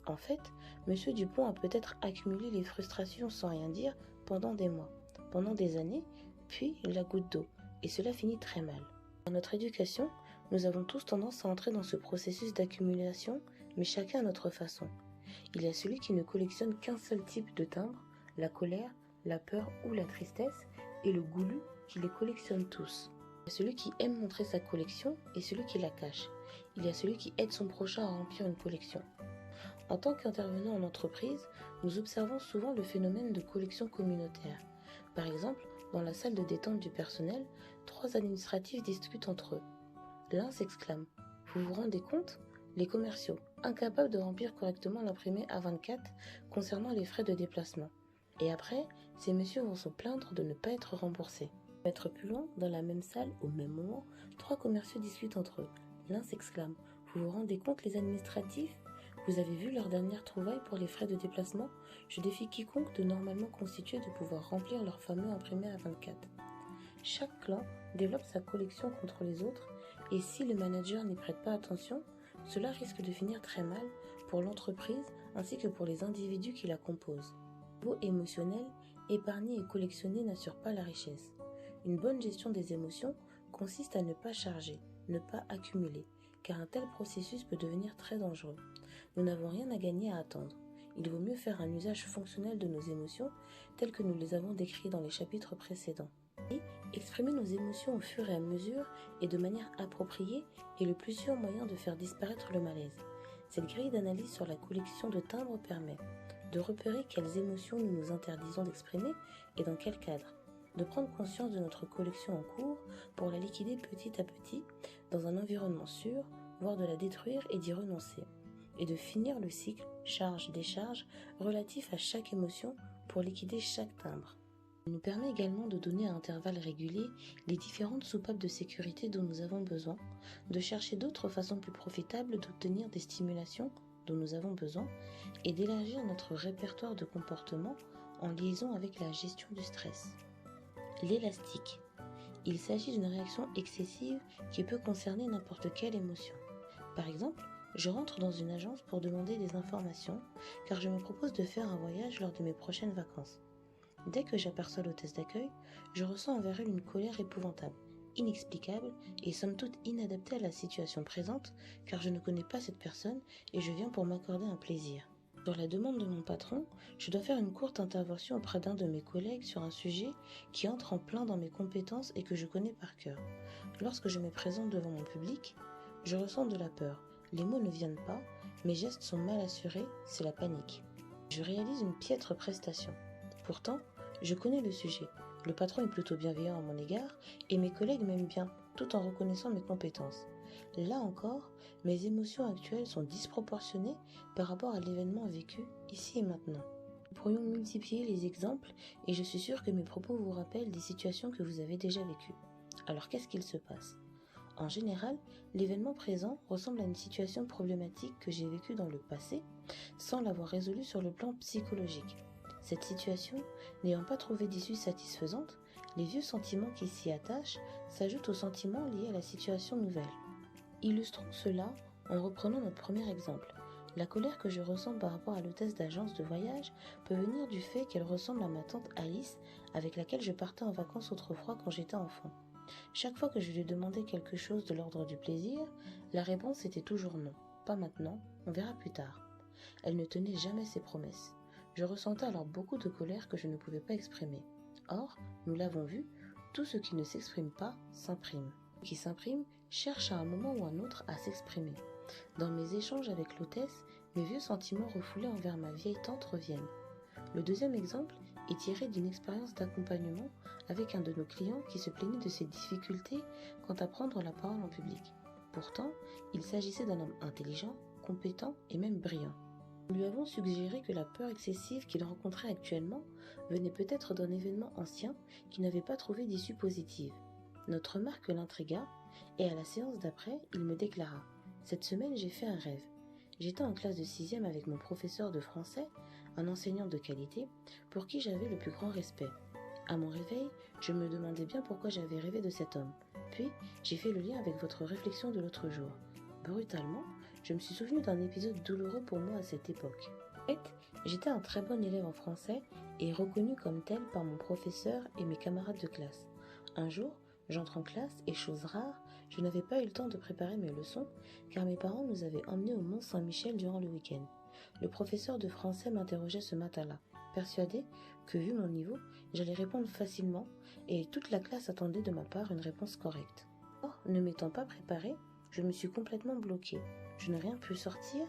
En fait, Monsieur Dupont a peut-être accumulé les frustrations sans rien dire pendant des mois, pendant des années, puis la goutte d'eau, et cela finit très mal. Dans notre éducation, nous avons tous tendance à entrer dans ce processus d'accumulation, mais chacun à notre façon. Il y a celui qui ne collectionne qu'un seul type de timbre, la colère, la peur ou la tristesse, et le goulu qui les collectionne tous. Il y a celui qui aime montrer sa collection et celui qui la cache. Il y a celui qui aide son prochain à remplir une collection. En tant qu'intervenant en entreprise, nous observons souvent le phénomène de collection communautaire. Par exemple, dans la salle de détente du personnel, 3 administratifs discutent entre eux. L'un s'exclame « Vous vous rendez compte ? Les commerciaux, incapables de remplir correctement l'imprimé A24 concernant les frais de déplacement. » Et après, ces messieurs vont se plaindre de ne pas être remboursés. Mettre plus loin, dans la même salle, au même moment, 3 commerciaux discutent entre eux. L'un s'exclame « Vous vous rendez compte les administratifs ? Vous avez vu leur dernière trouvaille pour les frais de déplacement ? Je défie quiconque de normalement constitué de pouvoir remplir leur fameux imprimé A24. » Chaque clan développe sa collection contre les autres et si le manager n'y prête pas attention, cela risque de finir très mal pour l'entreprise ainsi que pour les individus qui la composent. Au niveau émotionnel, épargner et collectionner n'assure pas la richesse. Une bonne gestion des émotions consiste à ne pas charger, ne pas accumuler, car un tel processus peut devenir très dangereux. Nous n'avons rien à gagner à attendre. Il vaut mieux faire un usage fonctionnel de nos émotions telles que nous les avons décrites dans les chapitres précédents. Et exprimer nos émotions au fur et à mesure et de manière appropriée est le plus sûr moyen de faire disparaître le malaise. Cette grille d'analyse sur la collection de timbres permet de repérer quelles émotions nous nous interdisons d'exprimer et dans quel cadre, de prendre conscience de notre collection en cours pour la liquider petit à petit dans un environnement sûr, voire de la détruire et d'y renoncer, et de finir le cycle charge-décharge relatif à chaque émotion pour liquider chaque timbre. Il nous permet également de donner à intervalles réguliers les différentes soupapes de sécurité dont nous avons besoin, de chercher d'autres façons plus profitables d'obtenir des stimulations dont nous avons besoin et d'élargir notre répertoire de comportements en liaison avec la gestion du stress. L'élastique. Il s'agit d'une réaction excessive qui peut concerner n'importe quelle émotion. Par exemple, je rentre dans une agence pour demander des informations car je me propose de faire un voyage lors de mes prochaines vacances. Dès que j'aperçois l'hôtesse d'accueil, je ressens envers elle une colère épouvantable, inexplicable et somme toute inadaptée à la situation présente car je ne connais pas cette personne et je viens pour m'accorder un plaisir. Sur la demande de mon patron, je dois faire une courte intervention auprès d'un de mes collègues sur un sujet qui entre en plein dans mes compétences et que je connais par cœur. Lorsque je me présente devant mon public, je ressens de la peur. Les mots ne viennent pas, mes gestes sont mal assurés, c'est la panique. Je réalise une piètre prestation. Pourtant, je connais le sujet. Le patron est plutôt bienveillant à mon égard et mes collègues m'aiment bien, tout en reconnaissant mes compétences. Là encore, mes émotions actuelles sont disproportionnées par rapport à l'événement vécu ici et maintenant. Nous pourrions multiplier les exemples et je suis sûre que mes propos vous rappellent des situations que vous avez déjà vécues. Alors qu'est-ce qu'il se passe ? En général, l'événement présent ressemble à une situation problématique que j'ai vécue dans le passé sans l'avoir résolue sur le plan psychologique. Cette situation, n'ayant pas trouvé d'issue satisfaisante, les vieux sentiments qui s'y attachent s'ajoutent aux sentiments liés à la situation nouvelle. Illustrons cela en reprenant notre premier exemple. La colère que je ressens par rapport à l'hôtesse d'agence de voyage peut venir du fait qu'elle ressemble à ma tante Alice avec laquelle je partais en vacances autrefois quand j'étais enfant. Chaque fois que je lui demandais quelque chose de l'ordre du plaisir, la réponse était toujours non. Pas maintenant, on verra plus tard. Elle ne tenait jamais ses promesses. Je ressentais alors beaucoup de colère que je ne pouvais pas exprimer. Or, nous l'avons vu, tout ce qui ne s'exprime pas s'imprime. Ce qui s'imprime cherche à un moment ou un autre à s'exprimer. Dans mes échanges avec l'hôtesse, mes vieux sentiments refoulés envers ma vieille tante reviennent. Le deuxième exemple est tiré d'une expérience d'accompagnement avec un de nos clients qui se plaignait de ses difficultés quant à prendre la parole en public. Pourtant, il s'agissait d'un homme intelligent, compétent et même brillant. Nous lui avons suggéré que la peur excessive qu'il rencontrait actuellement venait peut-être d'un événement ancien qui n'avait pas trouvé d'issue positive. Notre remarque l'intrigua et à la séance d'après, il me déclara « Cette semaine, j'ai fait un rêve. J'étais en classe de 6e avec mon professeur de français, un enseignant de qualité, pour qui j'avais le plus grand respect. À mon réveil, je me demandais bien pourquoi j'avais rêvé de cet homme. Puis, j'ai fait le lien avec votre réflexion de l'autre jour. Brutalement, je me suis souvenu d'un épisode douloureux pour moi à cette époque. En fait, j'étais un très bon élève en français et reconnu comme tel par mon professeur et mes camarades de classe. Un jour, j'entre en classe et chose rare, je n'avais pas eu le temps de préparer mes leçons car mes parents nous avaient emmenés au Mont Saint-Michel durant le week-end. Le professeur de français m'interrogeait ce matin-là. persuadée que, vu mon niveau, j'allais répondre facilement et toute la classe attendait de ma part une réponse correcte. Or, ne m'étant pas préparée, je me suis complètement bloquée. Je n'ai rien pu sortir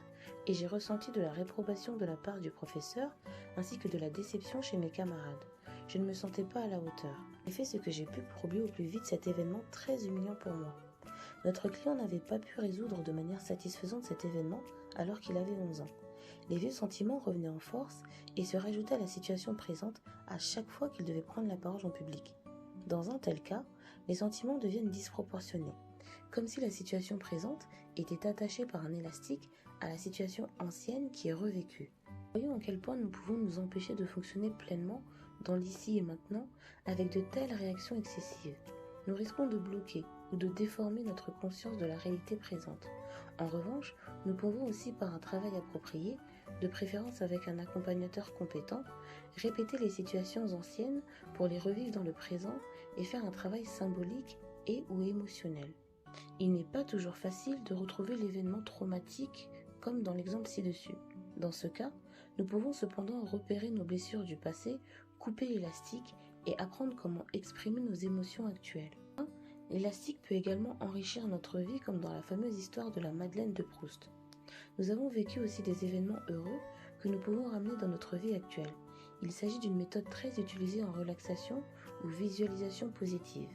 et j'ai ressenti de la réprobation de la part du professeur ainsi que de la déception chez mes camarades. Je ne me sentais pas à la hauteur. J'ai fait ce que j'ai pu pour oublier au plus vite cet événement très humiliant pour moi. Notre client n'avait pas pu résoudre de manière satisfaisante cet événement alors qu'il avait 11 ans. Les vieux sentiments revenaient en force et se rajoutaient à la situation présente à chaque fois qu'il devait prendre la parole en public. Dans un tel cas, les sentiments deviennent disproportionnés, comme si la situation présente était attachée par un élastique à la situation ancienne qui est revécue. Voyons à quel point nous pouvons nous empêcher de fonctionner pleinement dans l'ici et maintenant avec de telles réactions excessives. Nous risquons de bloquer ou de déformer notre conscience de la réalité présente. En revanche, nous pouvons aussi, par un travail approprié, de préférence avec un accompagnateur compétent, répéter les situations anciennes pour les revivre dans le présent et faire un travail symbolique et ou émotionnel. Il n'est pas toujours facile de retrouver l'événement traumatique comme dans l'exemple ci-dessus. Dans ce cas, nous pouvons cependant repérer nos blessures du passé, couper l'élastique et apprendre comment exprimer nos émotions actuelles. L'élastique peut également enrichir notre vie comme dans la fameuse histoire de la Madeleine de Proust. Nous avons vécu aussi des événements heureux que nous pouvons ramener dans notre vie actuelle. Il s'agit d'une méthode très utilisée en relaxation ou visualisation positive.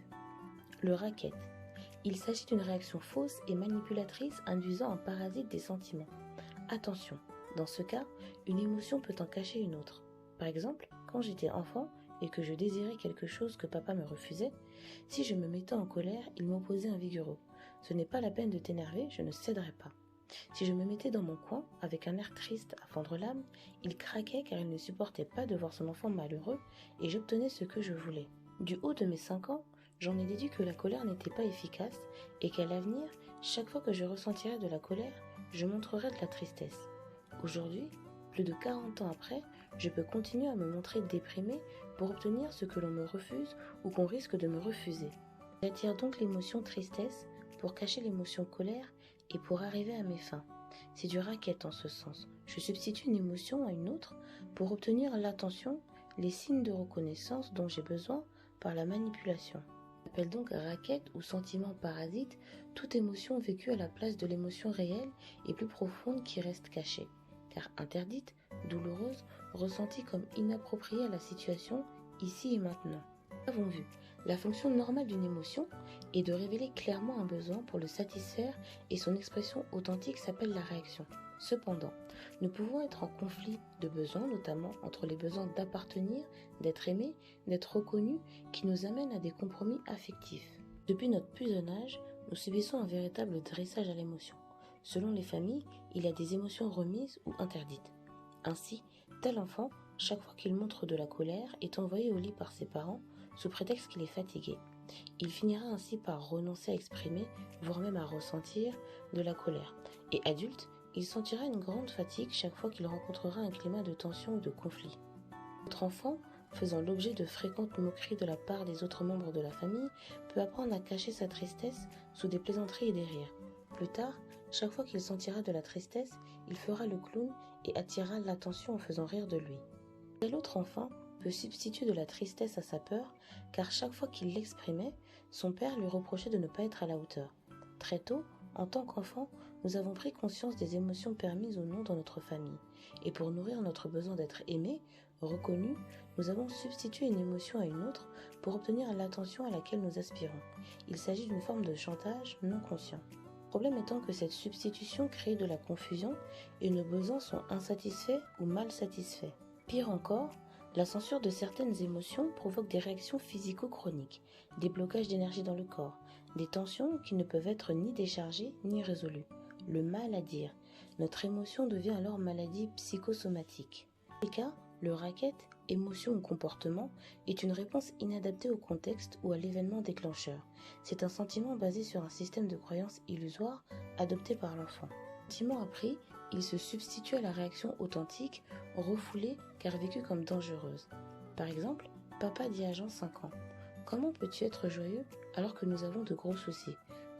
Le racket. Il s'agit d'une réaction fausse et manipulatrice induisant un parasite des sentiments. Attention, dans ce cas, une émotion peut en cacher une autre. Par exemple, quand j'étais enfant et que je désirais quelque chose que papa me refusait, si je me mettais en colère, il m'opposait un vigoureux. Ce n'est pas la peine de t'énerver, je ne céderai pas. Si je me mettais dans mon coin, avec un air triste à fendre l'âme, il craquait car il ne supportait pas de voir son enfant malheureux et j'obtenais ce que je voulais. Du haut de mes 5 ans, j'en ai déduit que la colère n'était pas efficace et qu'à l'avenir, chaque fois que je ressentirais de la colère, je montrerais de la tristesse. Aujourd'hui, plus de 40 ans après, je peux continuer à me montrer déprimé pour obtenir ce que l'on me refuse ou qu'on risque de me refuser. J'attire donc l'émotion tristesse pour cacher l'émotion colère et pour arriver à mes fins. C'est du racket en ce sens. Je substitue une émotion à une autre pour obtenir l'attention, les signes de reconnaissance dont j'ai besoin par la manipulation. On appelle donc racket ou sentiment parasite toute émotion vécue à la place de l'émotion réelle et plus profonde qui reste cachée, car interdite, douloureuse, ressentie comme inappropriée à la situation ici et maintenant. Nous avons vu, la fonction normale d'une émotion est de révéler clairement un besoin pour le satisfaire et son expression authentique s'appelle la réaction. Cependant, nous pouvons être en conflit de besoins, notamment entre les besoins d'appartenir, d'être aimé, d'être reconnu, qui nous amènent à des compromis affectifs. Depuis notre plus jeune âge, nous subissons un véritable dressage à l'émotion. Selon les familles, il y a des émotions remises ou interdites. Ainsi, tel enfant, chaque fois qu'il montre de la colère, est envoyé au lit par ses parents sous prétexte qu'il est fatigué. Il finira ainsi par renoncer à exprimer, voire même à ressentir, de la colère. Et adulte, il sentira une grande fatigue chaque fois qu'il rencontrera un climat de tension ou de conflit. Notre enfant, faisant l'objet de fréquentes moqueries de la part des autres membres de la famille, peut apprendre à cacher sa tristesse sous des plaisanteries et des rires. Plus tard, chaque fois qu'il sentira de la tristesse, il fera le clown et attirera l'attention en faisant rire de lui. Tel autre enfant peut substituer de la tristesse à sa peur, car chaque fois qu'il l'exprimait, son père lui reprochait de ne pas être à la hauteur. Très tôt, en tant qu'enfant, nous avons pris conscience des émotions permises ou non dans notre famille, et pour nourrir notre besoin d'être aimé, reconnu, nous avons substitué une émotion à une autre pour obtenir l'attention à laquelle nous aspirons. Il s'agit d'une forme de chantage non conscient. Le problème étant que cette substitution crée de la confusion et nos besoins sont insatisfaits ou mal satisfaits. Pire encore, la censure de certaines émotions provoque des réactions physico-chroniques, des blocages d'énergie dans le corps, des tensions qui ne peuvent être ni déchargées ni résolues. Le mal à dire. Notre émotion devient alors maladie psychosomatique. Dans ces cas, le racket, émotion ou comportement, est une réponse inadaptée au contexte ou à l'événement déclencheur. C'est un sentiment basé sur un système de croyances illusoire adopté par l'enfant. Sentiment appris, il se substitue à la réaction authentique, refoulée car vécue comme dangereuse. Par exemple, papa dit à Jean 5 ans « Comment peux-tu être joyeux alors que nous avons de gros soucis ?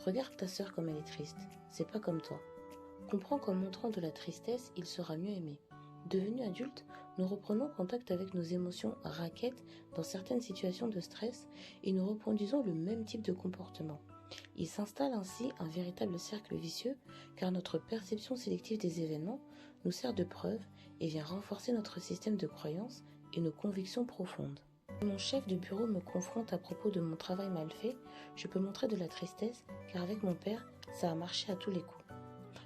Regarde ta sœur comme elle est triste, c'est pas comme toi. » Comprends qu'en montrant de la tristesse, il sera mieux aimé. Devenu adulte, nous reprenons contact avec nos émotions raquettes dans certaines situations de stress et nous reproduisons le même type de comportement. Il s'installe ainsi un véritable cercle vicieux car notre perception sélective des événements nous sert de preuve et vient renforcer notre système de croyances et nos convictions profondes. Si mon chef de bureau me confronte à propos de mon travail mal fait, je peux montrer de la tristesse car avec mon père, ça a marché à tous les coups.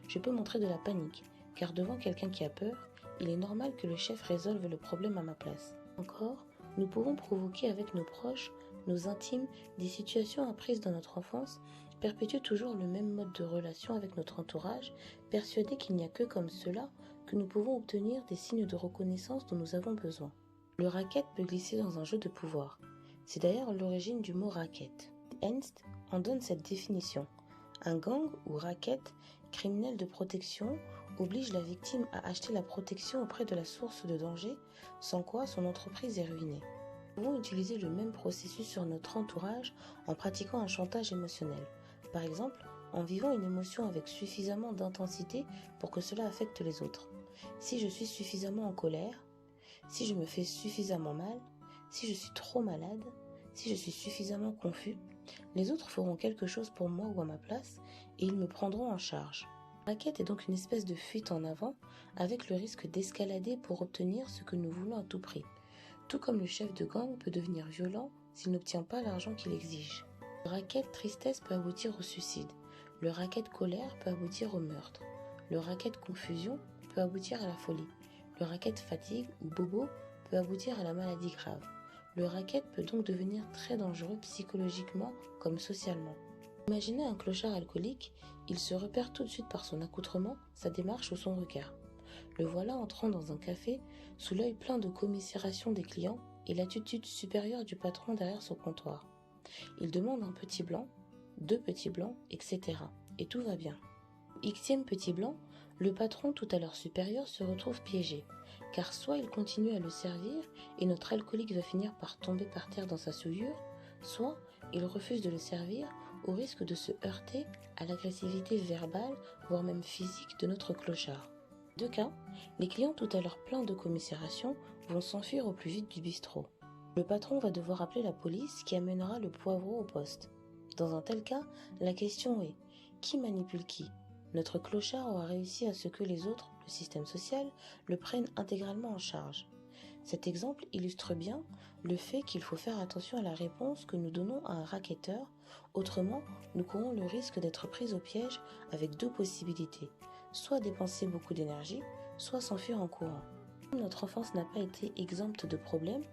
Je peux montrer de la panique car devant quelqu'un qui a peur, il est normal que le chef résolve le problème à ma place. Encore, nous pouvons provoquer avec nos proches, nos intimes, des situations apprises dans notre enfance, perpétuer toujours le même mode de relation avec notre entourage, persuadés qu'il n'y a que comme cela que nous pouvons obtenir des signes de reconnaissance dont nous avons besoin. Le racket peut glisser dans un jeu de pouvoir. C'est d'ailleurs l'origine du mot racket. Ernst en donne cette définition. Un gang ou racket, criminel de protection, oblige la victime à acheter la protection auprès de la source de danger, sans quoi son entreprise est ruinée. Nous pouvons utiliser le même processus sur notre entourage en pratiquant un chantage émotionnel. Par exemple, en vivant une émotion avec suffisamment d'intensité pour que cela affecte les autres. Si je suis suffisamment en colère, si je me fais suffisamment mal, si je suis trop malade, si je suis suffisamment confus, les autres feront quelque chose pour moi ou à ma place et ils me prendront en charge. La raquette est donc une espèce de fuite en avant avec le risque d'escalader pour obtenir ce que nous voulons à tout prix. Tout comme le chef de gang peut devenir violent s'il n'obtient pas l'argent qu'il exige. Le racket tristesse peut aboutir au suicide. Le racket colère peut aboutir au meurtre. Le racket confusion peut aboutir à la folie. Le racket fatigue ou bobo peut aboutir à la maladie grave. Le racket peut donc devenir très dangereux psychologiquement comme socialement. Imaginez un clochard alcoolique, il se repère tout de suite par son accoutrement, sa démarche ou son regard. Le voilà entrant dans un café, sous l'œil plein de commisération des clients et l'attitude supérieure du patron derrière son comptoir. Il demande un petit blanc, 2 petits blancs, etc. Et tout va bien. Xème petit blanc, le patron tout à l'heure supérieur se retrouve piégé, car soit il continue à le servir et notre alcoolique va finir par tomber par terre dans sa souillure, soit il refuse de le servir au risque de se heurter à l'agressivité verbale, voire même physique de notre clochard. Dans 2 cas, les clients tout à l'heure pleins de commisération vont s'enfuir au plus vite du bistrot. Le patron va devoir appeler la police qui amènera le poivreau au poste. Dans un tel cas, la question est, qui manipule qui ? Notre clochard aura réussi à ce que les autres, le système social, le prennent intégralement en charge. Cet exemple illustre bien le fait qu'il faut faire attention à la réponse que nous donnons à un racketteur, autrement nous courons le risque d'être pris au piège avec 2 possibilités, soit dépenser beaucoup d'énergie, soit s'enfuir en courant. Comme notre enfance n'a pas été exempte de problèmes,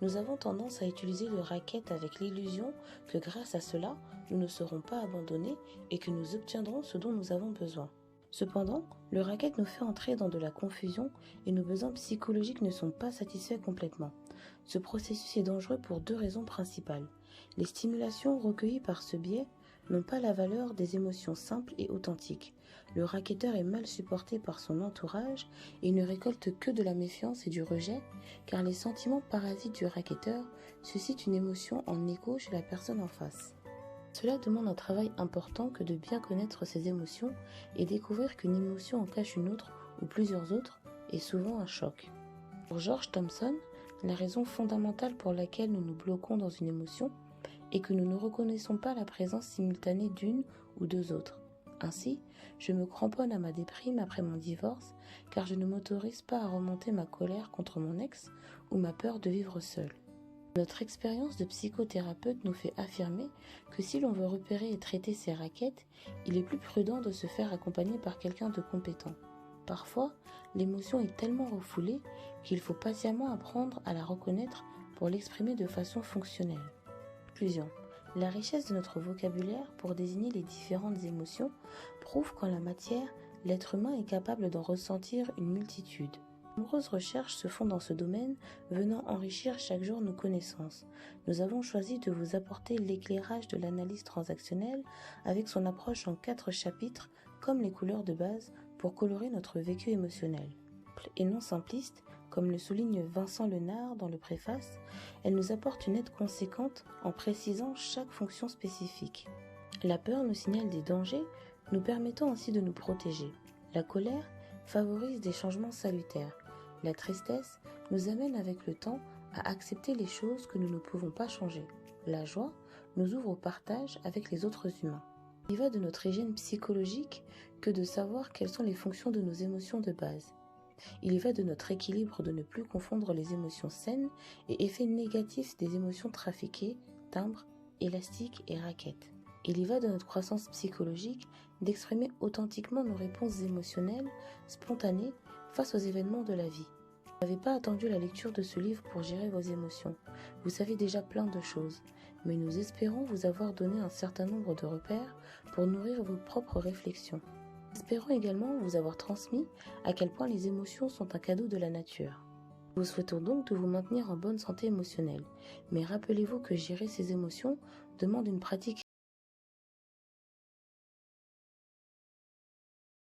nous avons tendance à utiliser le racket avec l'illusion que grâce à cela, nous ne serons pas abandonnés et que nous obtiendrons ce dont nous avons besoin. Cependant, le racket nous fait entrer dans de la confusion et nos besoins psychologiques ne sont pas satisfaits complètement. Ce processus est dangereux pour 2 raisons principales. Les stimulations recueillies par ce biais n'ont pas la valeur des émotions simples et authentiques. Le racketteur est mal supporté par son entourage et il ne récolte que de la méfiance et du rejet, car les sentiments parasites du racketteur suscitent une émotion en écho chez la personne en face. Cela demande un travail important que de bien connaître ses émotions et découvrir qu'une émotion en cache une autre ou plusieurs autres est souvent un choc. Pour George Thompson, la raison fondamentale pour laquelle nous nous bloquons dans une émotion est que nous ne reconnaissons pas la présence simultanée d'une ou 2 autres. Ainsi, je me cramponne à ma déprime après mon divorce car je ne m'autorise pas à remonter ma colère contre mon ex ou ma peur de vivre seule. Notre expérience de psychothérapeute nous fait affirmer que si l'on veut repérer et traiter ces raquettes, il est plus prudent de se faire accompagner par quelqu'un de compétent. Parfois, l'émotion est tellement refoulée qu'il faut patiemment apprendre à la reconnaître pour l'exprimer de façon fonctionnelle. Conclusion. La richesse de notre vocabulaire pour désigner les différentes émotions prouve qu'en la matière, l'être humain est capable d'en ressentir une multitude. De nombreuses recherches se font dans ce domaine, venant enrichir chaque jour nos connaissances. Nous avons choisi de vous apporter l'éclairage de l'analyse transactionnelle avec son approche en 4 chapitres, comme les couleurs de base, pour colorer notre vécu émotionnel. Et non simpliste, comme le souligne Vincent Lenard dans le préface, elle nous apporte une aide conséquente en précisant chaque fonction spécifique. La peur nous signale des dangers, nous permettant ainsi de nous protéger. La colère favorise des changements salutaires. La tristesse nous amène avec le temps à accepter les choses que nous ne pouvons pas changer. La joie nous ouvre au partage avec les autres humains. Il y va de notre hygiène psychologique que de savoir quelles sont les fonctions de nos émotions de base. Il y va de notre équilibre de ne plus confondre les émotions saines et effets négatifs des émotions trafiquées, timbres, élastiques et raquettes. Il y va de notre croissance psychologique d'exprimer authentiquement nos réponses émotionnelles, spontanées, face aux événements de la vie. Vous n'avez pas attendu la lecture de ce livre pour gérer vos émotions. Vous savez déjà plein de choses, mais nous espérons vous avoir donné un certain nombre de repères pour nourrir vos propres réflexions. Nous espérons également vous avoir transmis à quel point les émotions sont un cadeau de la nature. Nous souhaitons donc de vous maintenir en bonne santé émotionnelle, mais rappelez-vous que gérer ces émotions demande une pratique